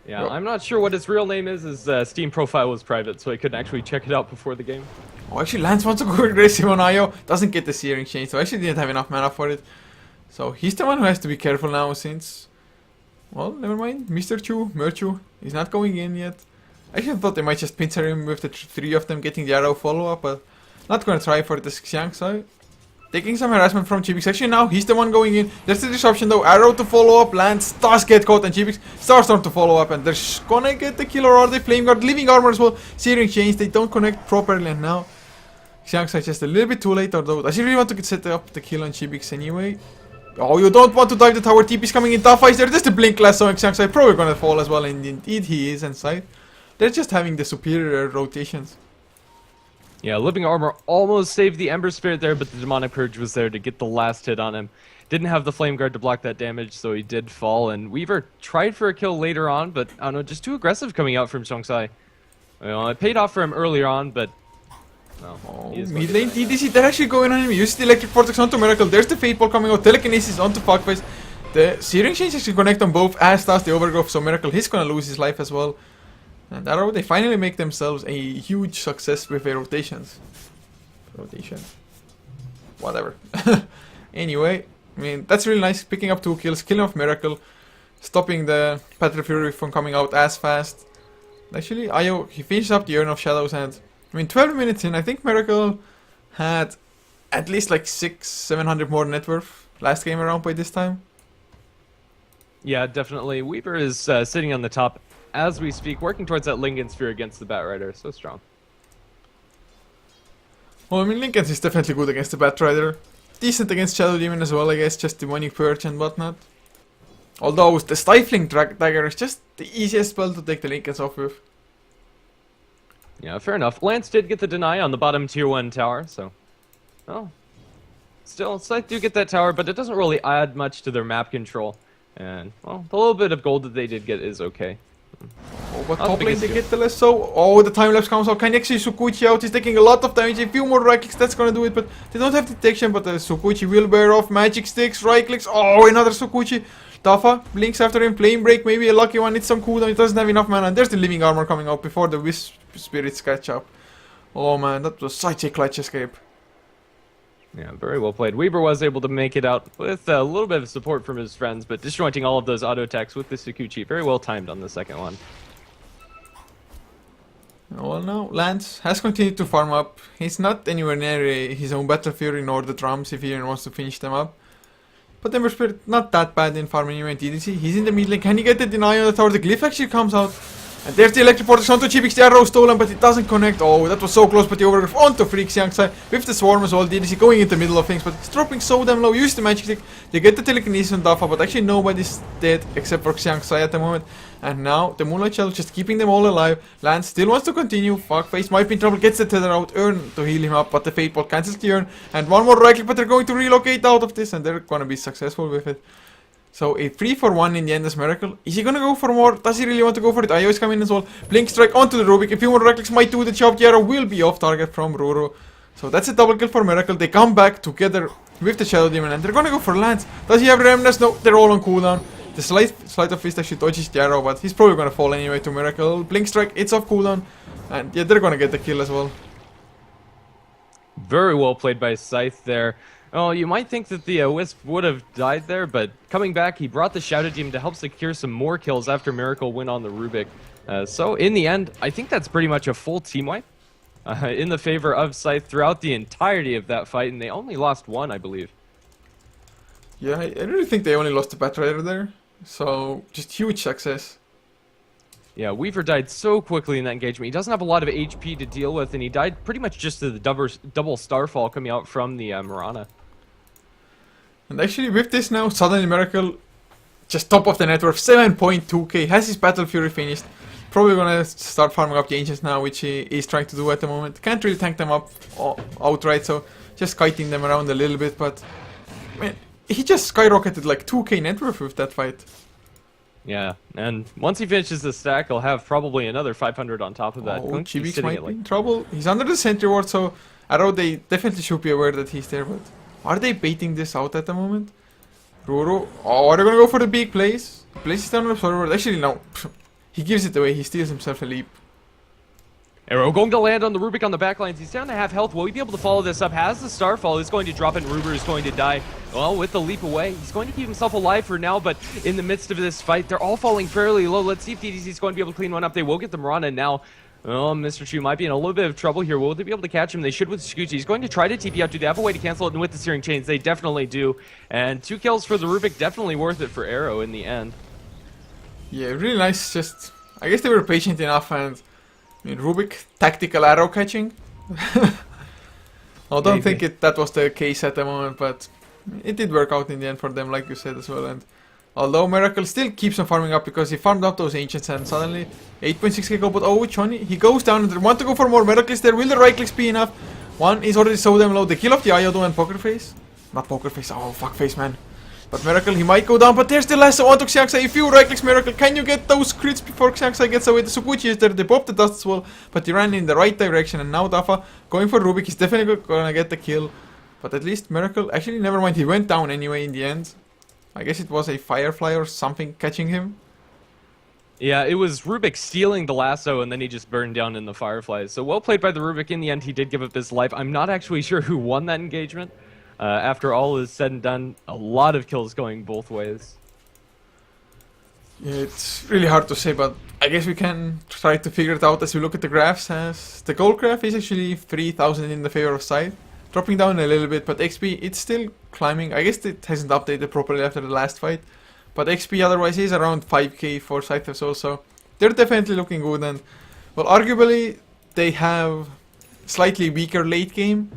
Speaker 2: Yeah, I'm not sure what his real name is. His Steam profile was private, so I couldn't actually check it out before the game.
Speaker 1: Oh, actually, Lance wants to go aggressive on IO. Doesn't get the Searing Chain, so actually didn't have enough mana for it. So he's the one who has to be careful now since... Well, never mind. Mr. Chu, Merchu, he's not going in yet. I actually thought they might just pincer him with the three of them getting the arrow follow-up, but not gonna try for the Xiang side. Taking some harassment from Chibix. Actually, now he's the one going in. There's the disruption though. Arrow to follow up. Lance does get caught, and Chibix Starstorm to follow up. And they're gonna get the kill, or are they? Flame Guard, Living Armor as well. Searing Chains. They don't connect properly, and now Xiangsa just a little bit too late. Although, does he really want to set up the kill on Chibix anyway? Oh, you don't want to dive the tower. TP's coming in. Dafa is there. There's the blink last, so Xiangsa probably gonna fall as well. And indeed, he is inside. They're just having the superior rotations.
Speaker 2: Yeah, Living Armor almost saved the Ember Spirit there, but the Demonic Purge was there to get the last hit on him. Didn't have the Flame Guard to block that damage, so he did fall. And Weaver tried for a kill later on, but I don't know, just too aggressive coming out from Xiangsa. You know, it paid off for him earlier on, but... Well,
Speaker 1: mid lane DDC, they're actually going on him. Use the Electric Vortex onto Miracle. There's the Fate Ball coming out. Telekinesis onto Fuckface. The Searing Chains actually connect on both, as does the Overgrowth, so Miracle, he's gonna lose his life as well. And Arrow, they finally make themselves a huge success with their rotations. Rotation. Whatever. Anyway, I mean, that's really nice. Picking up 2 kills, killing off Miracle, stopping the Patrick Fury from coming out as fast. Actually, Io, he finished up the Urn of Shadows, and I mean, 12 minutes in, I think Miracle had at least like 600-700 more net worth last game around by this time.
Speaker 2: Yeah, definitely. Weaver is sitting on the top as we speak, working towards that Lincoln Sphere against the Batrider. So strong.
Speaker 1: Well, I mean, Lincoln's is definitely good against the Batrider. Decent against Shadow Demon as well, I guess, just Demonic Purge and whatnot. Although the Stifling Dagger is just the easiest spell to take the Lincolns off with.
Speaker 2: Yeah, fair enough. Lance did get the deny on the bottom tier 1 tower, so... Well, still, Scythe do get that tower, but it doesn't really add much to their map control. And, well, the little bit of gold that they did get is okay.
Speaker 1: Oh, but top lane they get the less so. Oh, the time lapse comes out. Can actually Sukuchi out. He's taking a lot of damage. A few more right clicks, that's gonna do it. But they don't have detection. But the Sukuchi will bear off. Magic sticks, right clicks. Oh, another Sukuchi. Dafa blinks after him. Flame break, maybe a lucky one. It's some cooldown. It doesn't have enough mana. And there's the Living Armor coming out before the Wisp Spirits catch up. Oh man, that was such a clutch escape.
Speaker 2: Yeah, very well played. Weaver was able to make it out with a little bit of support from his friends, but disjointing all of those auto attacks with the Sukuchi. Very well timed on the second one.
Speaker 1: Well, now Lance has continued to farm up. He's not anywhere near his own Battle Fury nor the drums if he even wants to finish them up. But Ember Spirit, not that bad in farming anyway. DDC, he's in the mid lane. Can he get the deny on the tower? The glyph actually comes out. And there's the electric portal onto Chibix. The arrow stolen, but it doesn't connect. Oh, that was so close, but the overgrowth onto Freak Xiangxai with the swarm as well. DDC going into the middle of things, but it's dropping so damn low. Use the magic stick. They get the telekinesis on Dafa, but actually nobody's dead except for Xiangxai at the moment. And now the Moonlight Shadow just keeping them all alive. Lance still wants to continue. Fuckface might be in trouble. Gets the tether out. Urn to heal him up, but the Fate Ball cancels the Urn. And one more right click, but they're going to relocate out of this, and they're gonna be successful with it. So a 3-for-1 in the end is Miracle. Is he gonna go for more? Does he really want to go for it? IO is coming as well. Blink Strike onto the Rubik. A few more right clicks might do the job. The arrow will be off target from Ruru. So that's a double kill for Miracle. They come back together with the Shadow Demon, and they're gonna go for Lance. Does he have Remnants? No, they're all on cooldown. The Sleight of Fist actually dodges the arrow, but he's probably gonna fall anyway to Miracle. Blink Strike, it's off cooldown. And yeah, they're gonna get the kill as well.
Speaker 2: Very well played by Scythe there. Oh, you might think that the Wisp would have died there, but coming back, he brought the Shadow Demon to help secure some more kills after Miracle went on the Rubik. So in the end, I think that's pretty much a full team wipe in the favor of Scythe throughout the entirety of that fight, and they only lost one, I believe.
Speaker 1: Yeah, I really think they only lost the Batrider there. So, just huge success.
Speaker 2: Yeah, Weaver died so quickly in that engagement. He doesn't have a lot of HP to deal with, and he died pretty much just to the double Starfall coming out from the Mirana.
Speaker 1: And actually with this now, suddenly Miracle, just top of the net worth, 7.2k, has his Battle Fury finished. Probably gonna start farming up the Ancients now, which he is trying to do at the moment. Can't really tank them up outright, so just kiting them around a little bit, but man, he just skyrocketed like 2k net worth with that fight.
Speaker 2: Yeah, and once he finishes the stack, he'll have probably another 500 on top of that.
Speaker 1: Oh, Chibix might be in trouble. He's under the sentry ward, so Arrow, they definitely should be aware that he's there, but are they baiting this out at the moment? Roro, oh, are they gonna go for the big plays? He places down on the server. Actually, no. He gives it away. He steals himself a leap.
Speaker 2: Arrow going to land on the Rubik on the backlines. He's down to half health. Will he be able to follow this up? Has the Starfall. He's going to drop it, and Ruber is going to die. Well, with the leap away, he's going to keep himself alive for now, but in the midst of this fight, they're all falling fairly low. Let's see if DDC is going to be able to clean one up. They will get the Mirana now. Oh, Mr. Chu might be in a little bit of trouble here. Will they be able to catch him? They should with Scucci. He's going to try to TP out. Do they have a way to cancel it? And with the Searing Chains, they definitely do. And 2 kills for the Rubik, definitely worth it for Arrow in the end.
Speaker 1: Yeah, really nice. Just, I guess they were patient enough, and I mean, Rubik, tactical arrow catching. I don't think that was the case at the moment, but it did work out in the end for them, like you said as well. And although Miracle still keeps on farming up because he farmed up those Ancients, and suddenly 8.6k gold, but oh, which one? He goes down and they want to go for more. Miracle is there. Will the right clicks be enough? One is already so damn low. The kill of the Iodo and Poker Face. Not Poker Face, oh, fuck face, man. But Miracle, he might go down, but there's the lasso onto Xiangxai. If you right clicks Miracle, can you get those crits before Xiangxai gets away? The Sukuchi is there, they pop the dust as well, but he ran in the right direction, and now Dafa going for Rubik. He's definitely gonna get the kill. But at least Miracle, actually never mind, he went down anyway in the end. I guess it was a Firefly or something catching him.
Speaker 2: Yeah, it was Rubik stealing the lasso, and then he just burned down in the Fireflies. So well played by the Rubik. In the end, he did give up his life. I'm not actually sure who won that engagement. After all is said and done, a lot of kills going both ways.
Speaker 1: Yeah, it's really hard to say, but I guess we can try to figure it out as we look at the graphs. As the gold graph is actually 3,000 in the favor of Scythe, dropping down a little bit, but XP, it's still climbing. I guess it hasn't updated properly after the last fight, but XP otherwise is around 5k for Scythe as well, so they're definitely looking good. And well, arguably they have slightly weaker late game,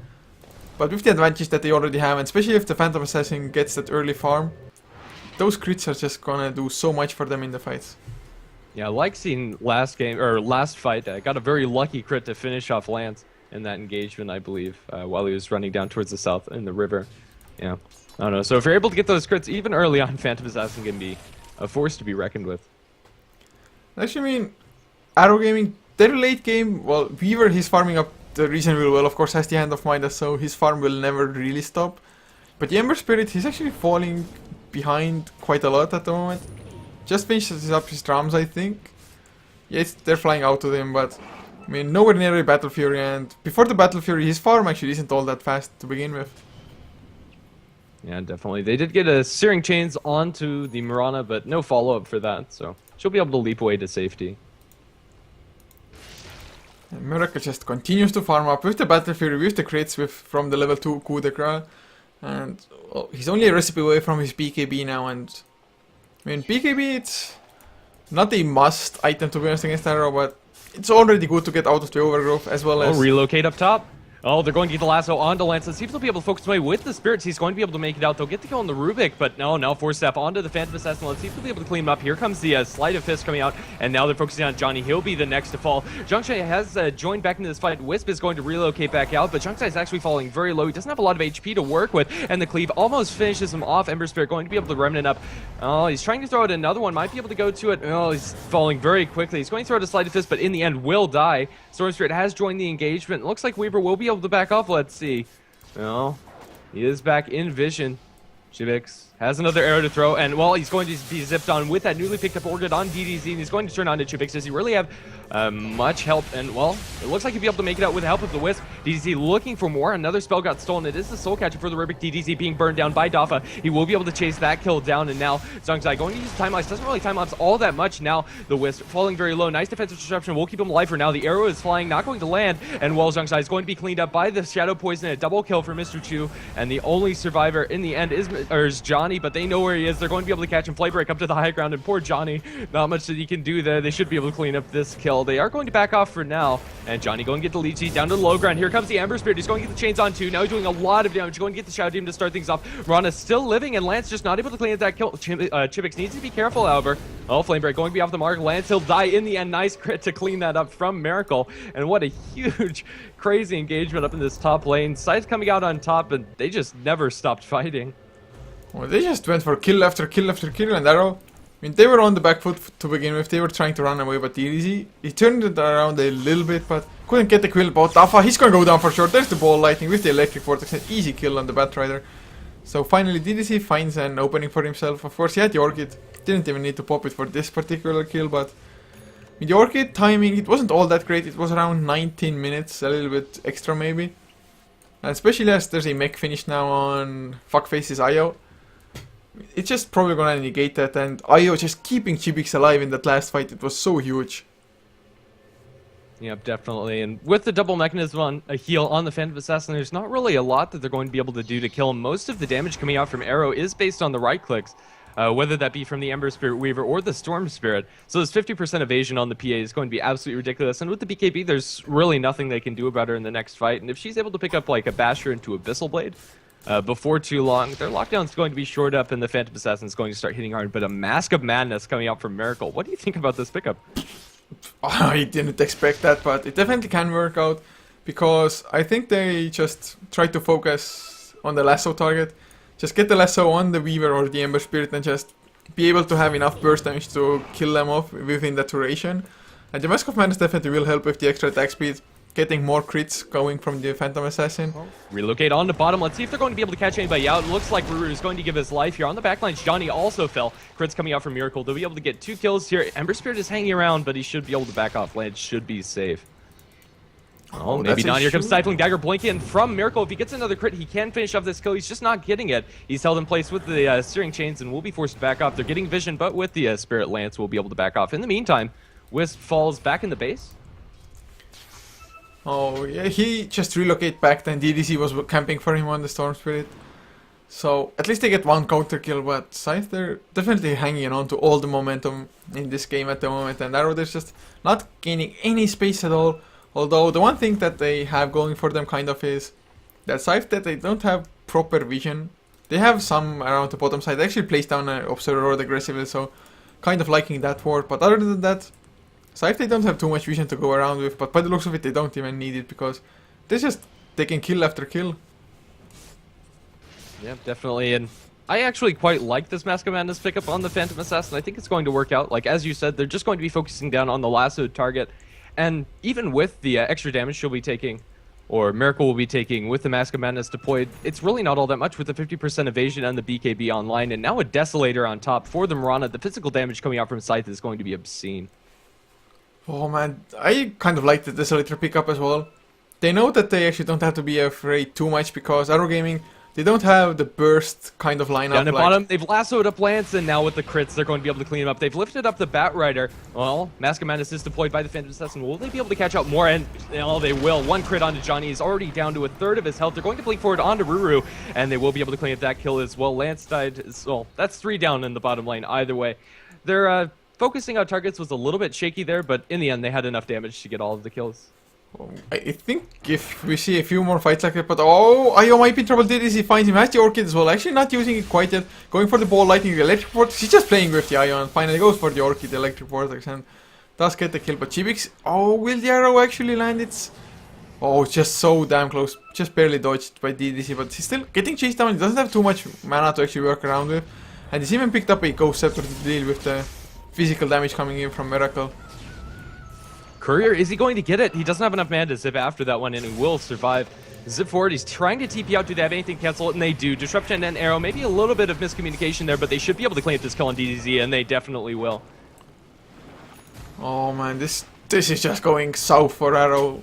Speaker 1: but with the advantage that they already have, and especially if the Phantom Assassin gets that early farm, those crits are just gonna do so much for them in the fights.
Speaker 2: Yeah, like seeing last fight, got a very lucky crit to finish off Lance in that engagement, I believe, while he was running down towards the south in the river. Yeah, I don't know. So if you're able to get those crits even early on, Phantom Assassin can be a force to be reckoned with.
Speaker 1: Actually, I mean, Arrow Gaming, their late game, well, Weaver, he's farming up the reasonably well, of course, has the Hand of Midas, so his farm will never really stop. But the Ember Spirit, he's actually falling behind quite a lot at the moment. Just finishes up his drums, I think. Yes, they're flying out to him, but I mean, nowhere near a Battle Fury, and before the Battle Fury, his farm actually isn't all that fast to begin with.
Speaker 2: Yeah, definitely. They did get a Searing Chains onto the Mirana, but no follow-up for that, so she'll be able to leap away to safety.
Speaker 1: And Miracle just continues to farm up with the Battle Fury, with the crits from the level 2 coup de grace. And well, he's only a recipe away from his BKB now, and I mean BKB it's not a must item to be honest against Arrow, but it's already good to get out of the overgrowth as well as...
Speaker 2: relocate up top. Oh, they're going to get the lasso onto Lance. Let's see if they'll be able to focus away with the Spirits. He's going to be able to make it out. They'll get the kill on the Rubik, but no, now 4-step onto the Phantom Assassin. Let's see if they'll be able to clean him up. Here comes the Sleight of Fist coming out, and now they're focusing on Johnny. He'll be the next to fall. Zhangshai has joined back into this fight. Wisp is going to relocate back out, but Zhangshai is actually falling very low. He doesn't have a lot of HP to work with, and the cleave almost finishes him off. Ember Spirit going to be able to remnant up. Oh, he's trying to throw out another one. Might be able to go to it. Oh, he's falling very quickly. He's going to throw out a Sleight of Fist, but in the end will die. Storm Spirit has joined the engagement. It looks like Weaver will be able to back off. Let's see. No, he is back in vision. Chivix has another arrow to throw, and well, he's going to be zipped on with that newly picked up Orchid on DDZ, and he's going to turn on to Chivix. Does he really have much help? And well, it looks like he'll be able to make it out with the help of the Wisp. DDZ looking for more. Another spell got stolen. It is the Soul Catcher for the Rubik. DDZ being burned down by Dafa. He will be able to chase that kill down, and now Zhangzai going to use time-lapse. Doesn't really time-lapse all that much now. The Wisp falling very low. Nice defensive disruption. Will keep him alive for now. The arrow is flying, not going to land, and well, Zhangzai is going to be cleaned up by the Shadow Poison. A double kill for Mr. Chu, and the only survivor in the end is Johnny, but they know where he is. They're going to be able to catch him. Flay break up to the high ground, and poor Johnny, not much that he can do there. They should be able to clean up this kill. They are going to back off for now, and Johnny going to get the lead sheet down to the low ground. Here comes the Ember Spirit. He's going to get the chains on too. Now he's doing a lot of damage. Going to get the Shadow Demon to start things off. Rana's still living, and Lance just not able to clean up that kill. Chivix needs to be careful, however. Oh, Flame Break going to be off the mark. Lance, he'll die in the end. Nice crit to clean that up from Miracle, and what a huge, crazy engagement up in this top lane. Scythe coming out on top, and they just never stopped fighting.
Speaker 1: Well, they just went for kill after kill after kill, and Arrow, I mean, they were on the back foot to begin with. They were trying to run away, but DDZ, he turned it around a little bit, but couldn't get the kill. About Dafa, he's gonna go down for sure. There's the ball lightning with the electric vortex, an easy kill on the Batrider. So finally, DDZ finds an opening for himself. Of course, he had the Orchid, didn't even need to pop it for this particular kill, but with the Orchid timing, it wasn't all that great. It was around 19 minutes, a little bit extra maybe. And especially as there's a mech finish now on Fuckface's IO. It's just probably gonna negate that, and IO just keeping Chibix alive in that last fight, it was so huge.
Speaker 2: Yep, definitely. And with the double mechanism on a heal on the Phantom Assassin, there's not really a lot that they're going to be able to do to kill him. Most of the damage coming out from Arrow is based on the right clicks, whether that be from the Ember Spirit Weaver or the Storm Spirit. So this 50% evasion on the PA is going to be absolutely ridiculous. And with the BKB, there's really nothing they can do about her in the next fight. And if she's able to pick up like a Basher into Abyssal Blade, before too long, their lockdown's going to be shored up and the Phantom Assassin is going to start hitting hard. But a Mask of Madness coming out from Miracle. What do you think about this pickup?
Speaker 1: I didn't expect that, but it definitely can work out, because I think they just try to focus on the lasso target. Just get the lasso on the Weaver or the Ember Spirit and just be able to have enough burst damage to kill them off within that duration. And the Mask of Madness definitely will help with the extra attack speed. Getting more crits going from the Phantom Assassin.
Speaker 2: Relocate on the bottom. Let's see if they're going to be able to catch anybody out. It looks like Ruru is going to give his life here. On the backlines, Johnny also fell. Crits coming out from Miracle. They'll be able to get 2 kills here. Ember Spirit is hanging around, but he should be able to back off. Lance should be safe. Oh, maybe not. Here comes Stifling Dagger blinking from Miracle. If he gets another crit, he can finish off this kill. He's just not getting it. He's held in place with the steering chains and will be forced to back off. They're getting vision, but with the Spirit Lance, will be able to back off. In the meantime, Wisp falls back in the base.
Speaker 1: Oh yeah, he just relocated back, then DDC was camping for him on the Storm Spirit. So at least they get 1 counter kill, but Scythe, they're definitely hanging on to all the momentum in this game at the moment, and Arrow, they're just not gaining any space at all. Although the one thing that they have going for them kind of is that Scythe, that they don't have proper vision. They have some around the bottom side. They actually placed down an Observer Rod aggressively, so kind of liking that ward. But other than that, Scythe, they don't have too much vision to go around with, but by the looks of it, they don't even need it, because they're just taking kill after kill.
Speaker 2: Yeah, definitely, and I actually quite like this Mask of Madness pickup on the Phantom Assassin. I think it's going to work out. Like, as you said, they're just going to be focusing down on the lassoed target, and even with the extra damage she'll be taking, or Miracle will be taking with the Mask of Madness deployed, it's really not all that much with the 50% evasion and the BKB online, and now a Desolator on top for the Mirana. The physical damage coming out from Scythe is going to be obscene.
Speaker 1: Oh man, I kind of like the Desolator pickup as well. They know that they actually don't have to be afraid too much, because Arrow Gaming, they don't have the burst kind of lineup.
Speaker 2: Down at
Speaker 1: like,
Speaker 2: bottom, they've lassoed up Lance, and now with the crits, they're going to be able to clean him up. They've lifted up the Bat Rider. Well, Mask of Madness is deployed by the Phantom Assassin. Will they be able to catch up more? And they will. One crit onto Johnny. He's already down to a third of his health. They're going to blink forward onto Ruru, and they will be able to clean up that kill as well. Lance died. Well, that's 3 down in the bottom lane either way. They're focusing on targets was a little bit shaky there, but in the end, they had enough damage to get all of the kills.
Speaker 1: I think if we see a few more fights like that, but oh, Io might be in trouble. He finds him, has the Orchid as well, actually not using it quite yet, going for the ball lightning, the electric vortex. He's just playing with the Io and finally goes for the Orchid, the electric vortex, and does get the kill. But Chibix, oh, will the arrow actually land? It's just so damn close, just barely dodged by DDC, but he's still getting chased down. He doesn't have too much mana to actually work around with, and he's even picked up a Ghost Scepter to deal with the physical damage coming in from Miracle.
Speaker 2: Courier, is he going to get it? He doesn't have enough mana to zip after that one, and he will survive. Zip forward, he's trying to TP out. Do they have anything to cancel it? And they do. Disruption and Arrow, maybe a little bit of miscommunication there, but they should be able to clean up this kill on DDZ, and they definitely will.
Speaker 1: Oh man, this is just going south for Arrow.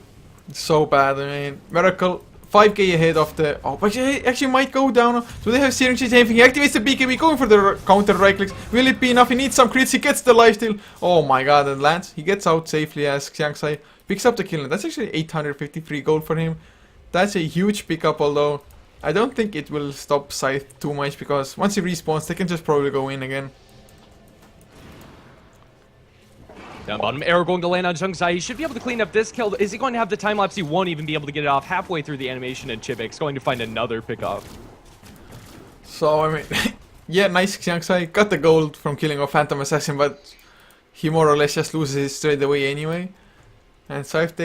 Speaker 1: So bad. I mean, Miracle 5k ahead of the... Oh, but he actually might go down. Do they have Searing Shades? Anything? He activates the BKB, going for the counter right clicks. Will it be enough? He needs some crits. He gets the lifesteal. Oh my god, and lands. He gets out safely as Xiangsai picks up the kill. And that's actually 853 gold for him. That's a huge pickup, although I don't think it will stop Scythe too much, because once he respawns, they can just probably go in again.
Speaker 2: Down bottom, Arrow going to land on Xiangsai. He should be able to clean up this kill. Is he going to have the time lapse? He won't even be able to get it off halfway through the animation, and Chibix going to find another pickoff.
Speaker 1: So, I mean, yeah, nice Xiangsai. Got the gold from killing a Phantom Assassin, but he more or less just loses it straight away anyway. And Scythe,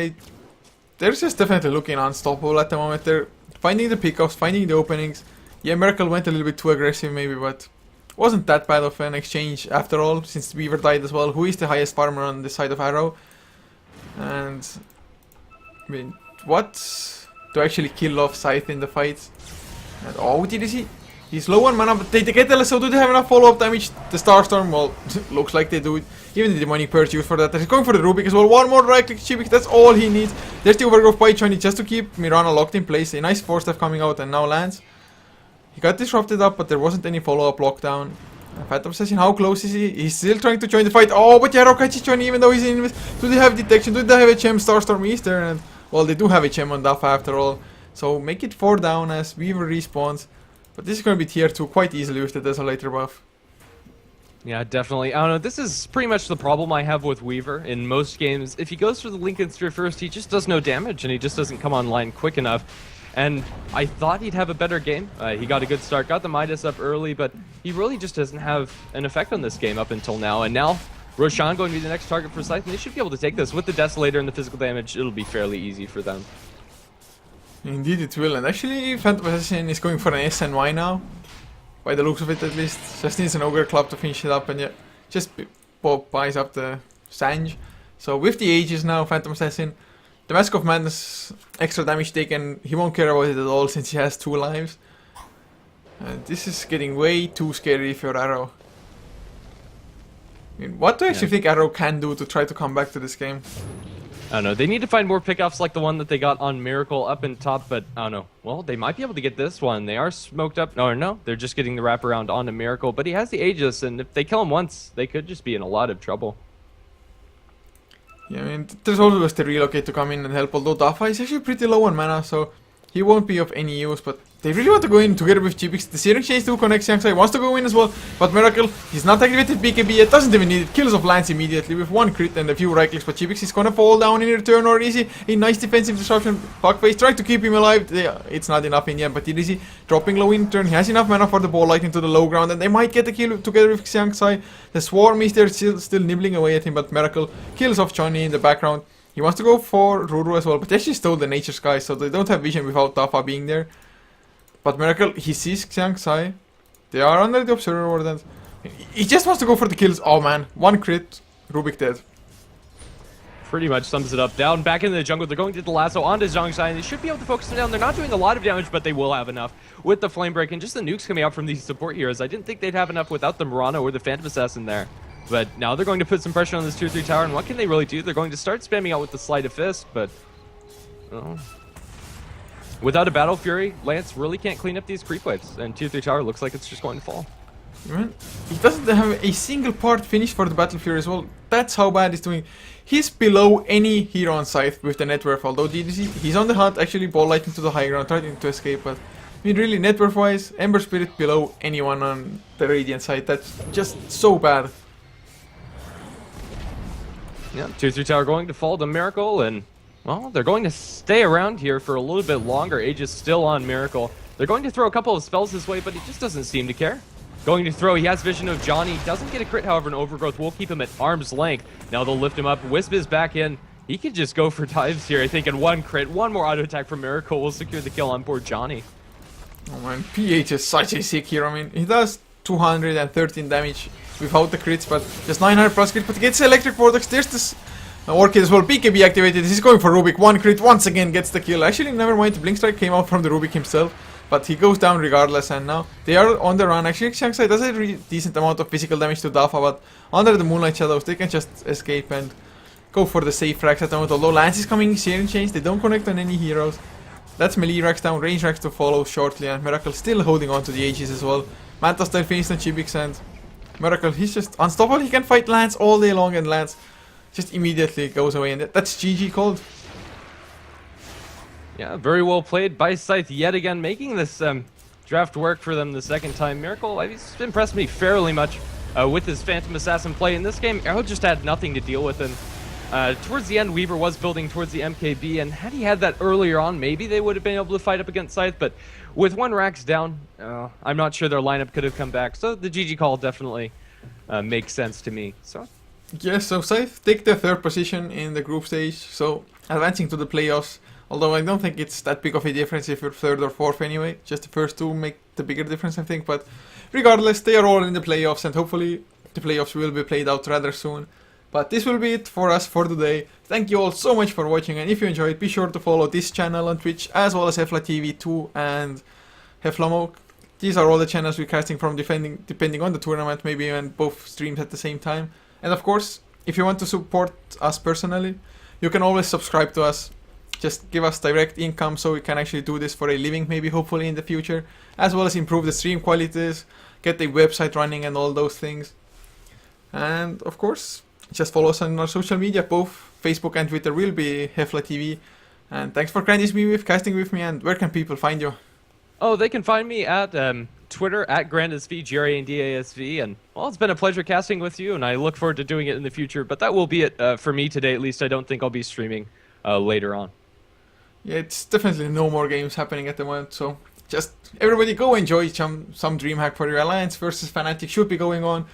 Speaker 1: they're just definitely looking unstoppable at the moment. They're finding the pickoffs, finding the openings. Yeah, Miracle went a little bit too aggressive maybe, but wasn't that bad of an exchange after all, since Weaver died as well, who is the highest farmer on the side of Arrow. And I mean, what to actually kill off Scythe in the fight. And oh, DDC, he's low on mana, but they get the LSO. Do they have enough follow-up damage? The Starstorm, well, looks like they do. Even the Demonic Purge used for that. He's going for the Rubik as well. One more right click Chibix, that's all he needs. There's the Overgrowth by Johnny just to keep Mirana locked in place. A nice 4-step coming out and now lands. He got disrupted up, but there wasn't any follow-up lockdown. Phantom Assassin, how close is he? He's still trying to join the fight. Oh, but Yarrow catches Johnny even though he's in with... Do they have detection? Do they have a HM? Starstorm is there, and... Well, they do have a HM on Dafa after all. So make it 4 down as Weaver respawns. But this is going to be tier 2 quite easily with the Desolator buff.
Speaker 2: Yeah, definitely. I don't know, this is pretty much the problem I have with Weaver in most games. If he goes for the Lincoln Sphere first, he just does no damage, and he just doesn't come online quick enough. And I thought he'd have a better game. He got a good start, got the Midas up early, but he really just doesn't have an effect on this game up until now. And now, Roshan going to be the next target for Scythe, and they should be able to take this. With the Desolator and the physical damage, it'll be fairly easy for them.
Speaker 1: Indeed it will, and actually Phantom Assassin is going for an SNY now. By the looks of it at least. Just needs an Ogre Club to finish it up, and yeah, just buys up the Sange. So with the Aegis now, Phantom Assassin, the Mask of Madness, extra damage taken, he won't care about it at all since he has 2 lives. And this is getting way too scary for Arrow. I mean, what do you actually think Arrow can do to try to come back to this game?
Speaker 2: I don't know, they need to find more pickoffs like the one that they got on Miracle up in top, but I don't know. Well, they might be able to get this one. They are smoked up. No, they're just getting the wraparound onto Miracle, but he has the Aegis, and if they kill him once, they could just be in a lot of trouble. Yeah,
Speaker 1: I mean, there's always the relocate to come in and help, although Dafa is actually pretty low on mana, so he won't be of any use, but they really want to go in together with Chibix. The Searing Shades do connect, Xiangsai wants to go in as well, but Miracle, he's not activated BKB yet, doesn't even need it, kills off Lance immediately with 1 crit and a few right clicks, but Chibix is gonna fall down in return, or is he? A nice defensive disruption, Fuckface trying to keep him alive, it's not enough in the end, but it is he dropping low in turn, he has enough mana for the ball lightning to the low ground, and they might get the kill together with Xiangsai. The Swarm is there still nibbling away at him, but Miracle kills off Johnny in the background. He wants to go for Ruru as well, but they actually stole the Nature Sky, so they don't have vision without Dafa being there. But Miracle, he sees Xiangsai. They are under the Observer Ward, and he just wants to go for the kills. Oh man, 1 crit, Rubik dead.
Speaker 2: Pretty much sums it up. Down back into the jungle, they're going to the lasso onto Xiangsai, and they should be able to focus him down. They're not doing a lot of damage, but they will have enough with the Flame Break and just the nukes coming out from these support heroes. I didn't think they'd have enough without the Murano or the Phantom Assassin there. But now they're going to put some pressure on this tier 3 tower, and what can they really do? They're going to start spamming out with the Sleight of Fist, but... Oh. without a Battle Fury, Lance really can't clean up these creep waves, and Tier 3 tower looks like it's just going to fall.
Speaker 1: Man, he doesn't have a single part finished for the Battle Fury as well. That's how bad he's doing. He's below any hero on Scythe with the net worth, although DDC, he's on the hunt, actually ball lightning to the high ground, trying to escape, but I mean really, net worth wise, Ember Spirit below anyone on the Radiant side. That's just so bad.
Speaker 2: Yeah, Tier 3 tower going to fall to Miracle, and well, they're going to stay around here for a little bit longer. Age is still on Miracle. They're going to throw a couple of spells his way, but he just doesn't seem to care. Going to throw, he has vision of Johnny, doesn't get a crit, however, an Overgrowth will keep him at arm's length. Now they'll lift him up, Wisp is back in. He could just go for dives here, I think, and one crit, one more auto attack from Miracle will secure the kill on board Johnny.
Speaker 1: Oh man, PH is such a sick hero. I mean, he does 213 damage without the crits, but just 900 plus crit, but he gets Electric Vortex. There's this Orchid as well, BKB activated, he's going for Rubik, one crit, once again gets the kill. Actually, never mind, the Blink Strike came out from the Rubik himself, but he goes down regardless, and now they are on the run. Actually, Shanghai does a decent amount of physical damage to Dafa, but under the Moonlight Shadows, they can just escape and go for the safe frags at the moment. Although Lance is coming, sharing chains, they don't connect on any heroes. That's melee racks down, range racks to follow shortly, and Miracle still holding on to the Aegis as well. Manta style finished on Chibix, and Miracle, he's just unstoppable. He can fight Lance all day long, and Lance just immediately goes away, and that's GG called.
Speaker 2: Yeah, very well played by Scythe yet again, making this draft work for them the second time. Miracle, he's impressed me fairly much with his Phantom Assassin play. In this game, Arrow just had nothing to deal with him. Towards the end, Weaver was building towards the MKB, and had he had that earlier on, maybe they would have been able to fight up against Scythe, but with one Rax down, I'm not sure their lineup could have come back, so the GG call definitely makes sense to me. So.
Speaker 1: Yes, so Scythe take the third position in the group stage, so advancing to the playoffs. Although I don't think it's that big of a difference if you're third or fourth anyway. Just the first two make the bigger difference, I think. But regardless, they are all in the playoffs, and hopefully the playoffs will be played out rather soon. But this will be it for us for today. Thank you all so much for watching, and if you enjoyed, be sure to follow this channel on Twitch, as well as Heflatv 2 and Heflamok. These are all the channels we're casting from, depending on the tournament, maybe even both streams at the same time. And of course, if you want to support us personally, you can always subscribe to us. Just give us direct income so we can actually do this for a living, maybe hopefully in the future, as well as improve the stream qualities, get the website running and all those things. And of course, just follow us on our social media, both Facebook and Twitter will be Heflatv. And thanks for casting with me, and where can people find you?
Speaker 2: Oh, they can find me at Twitter, at GrandasV, GRANDASV, and well, it's been a pleasure casting with you, and I look forward to doing it in the future, but that will be it for me today, at least. I don't think I'll be streaming later on.
Speaker 1: Yeah, it's definitely no more games happening at the moment, so just everybody go enjoy some DreamHack for your Alliance versus Fnatic should be going on.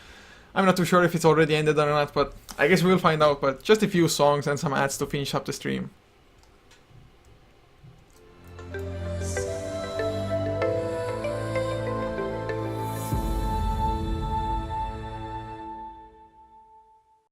Speaker 1: I'm not too sure if it's already ended or not, but I guess we'll find out, but just a few songs and some ads to finish up the stream.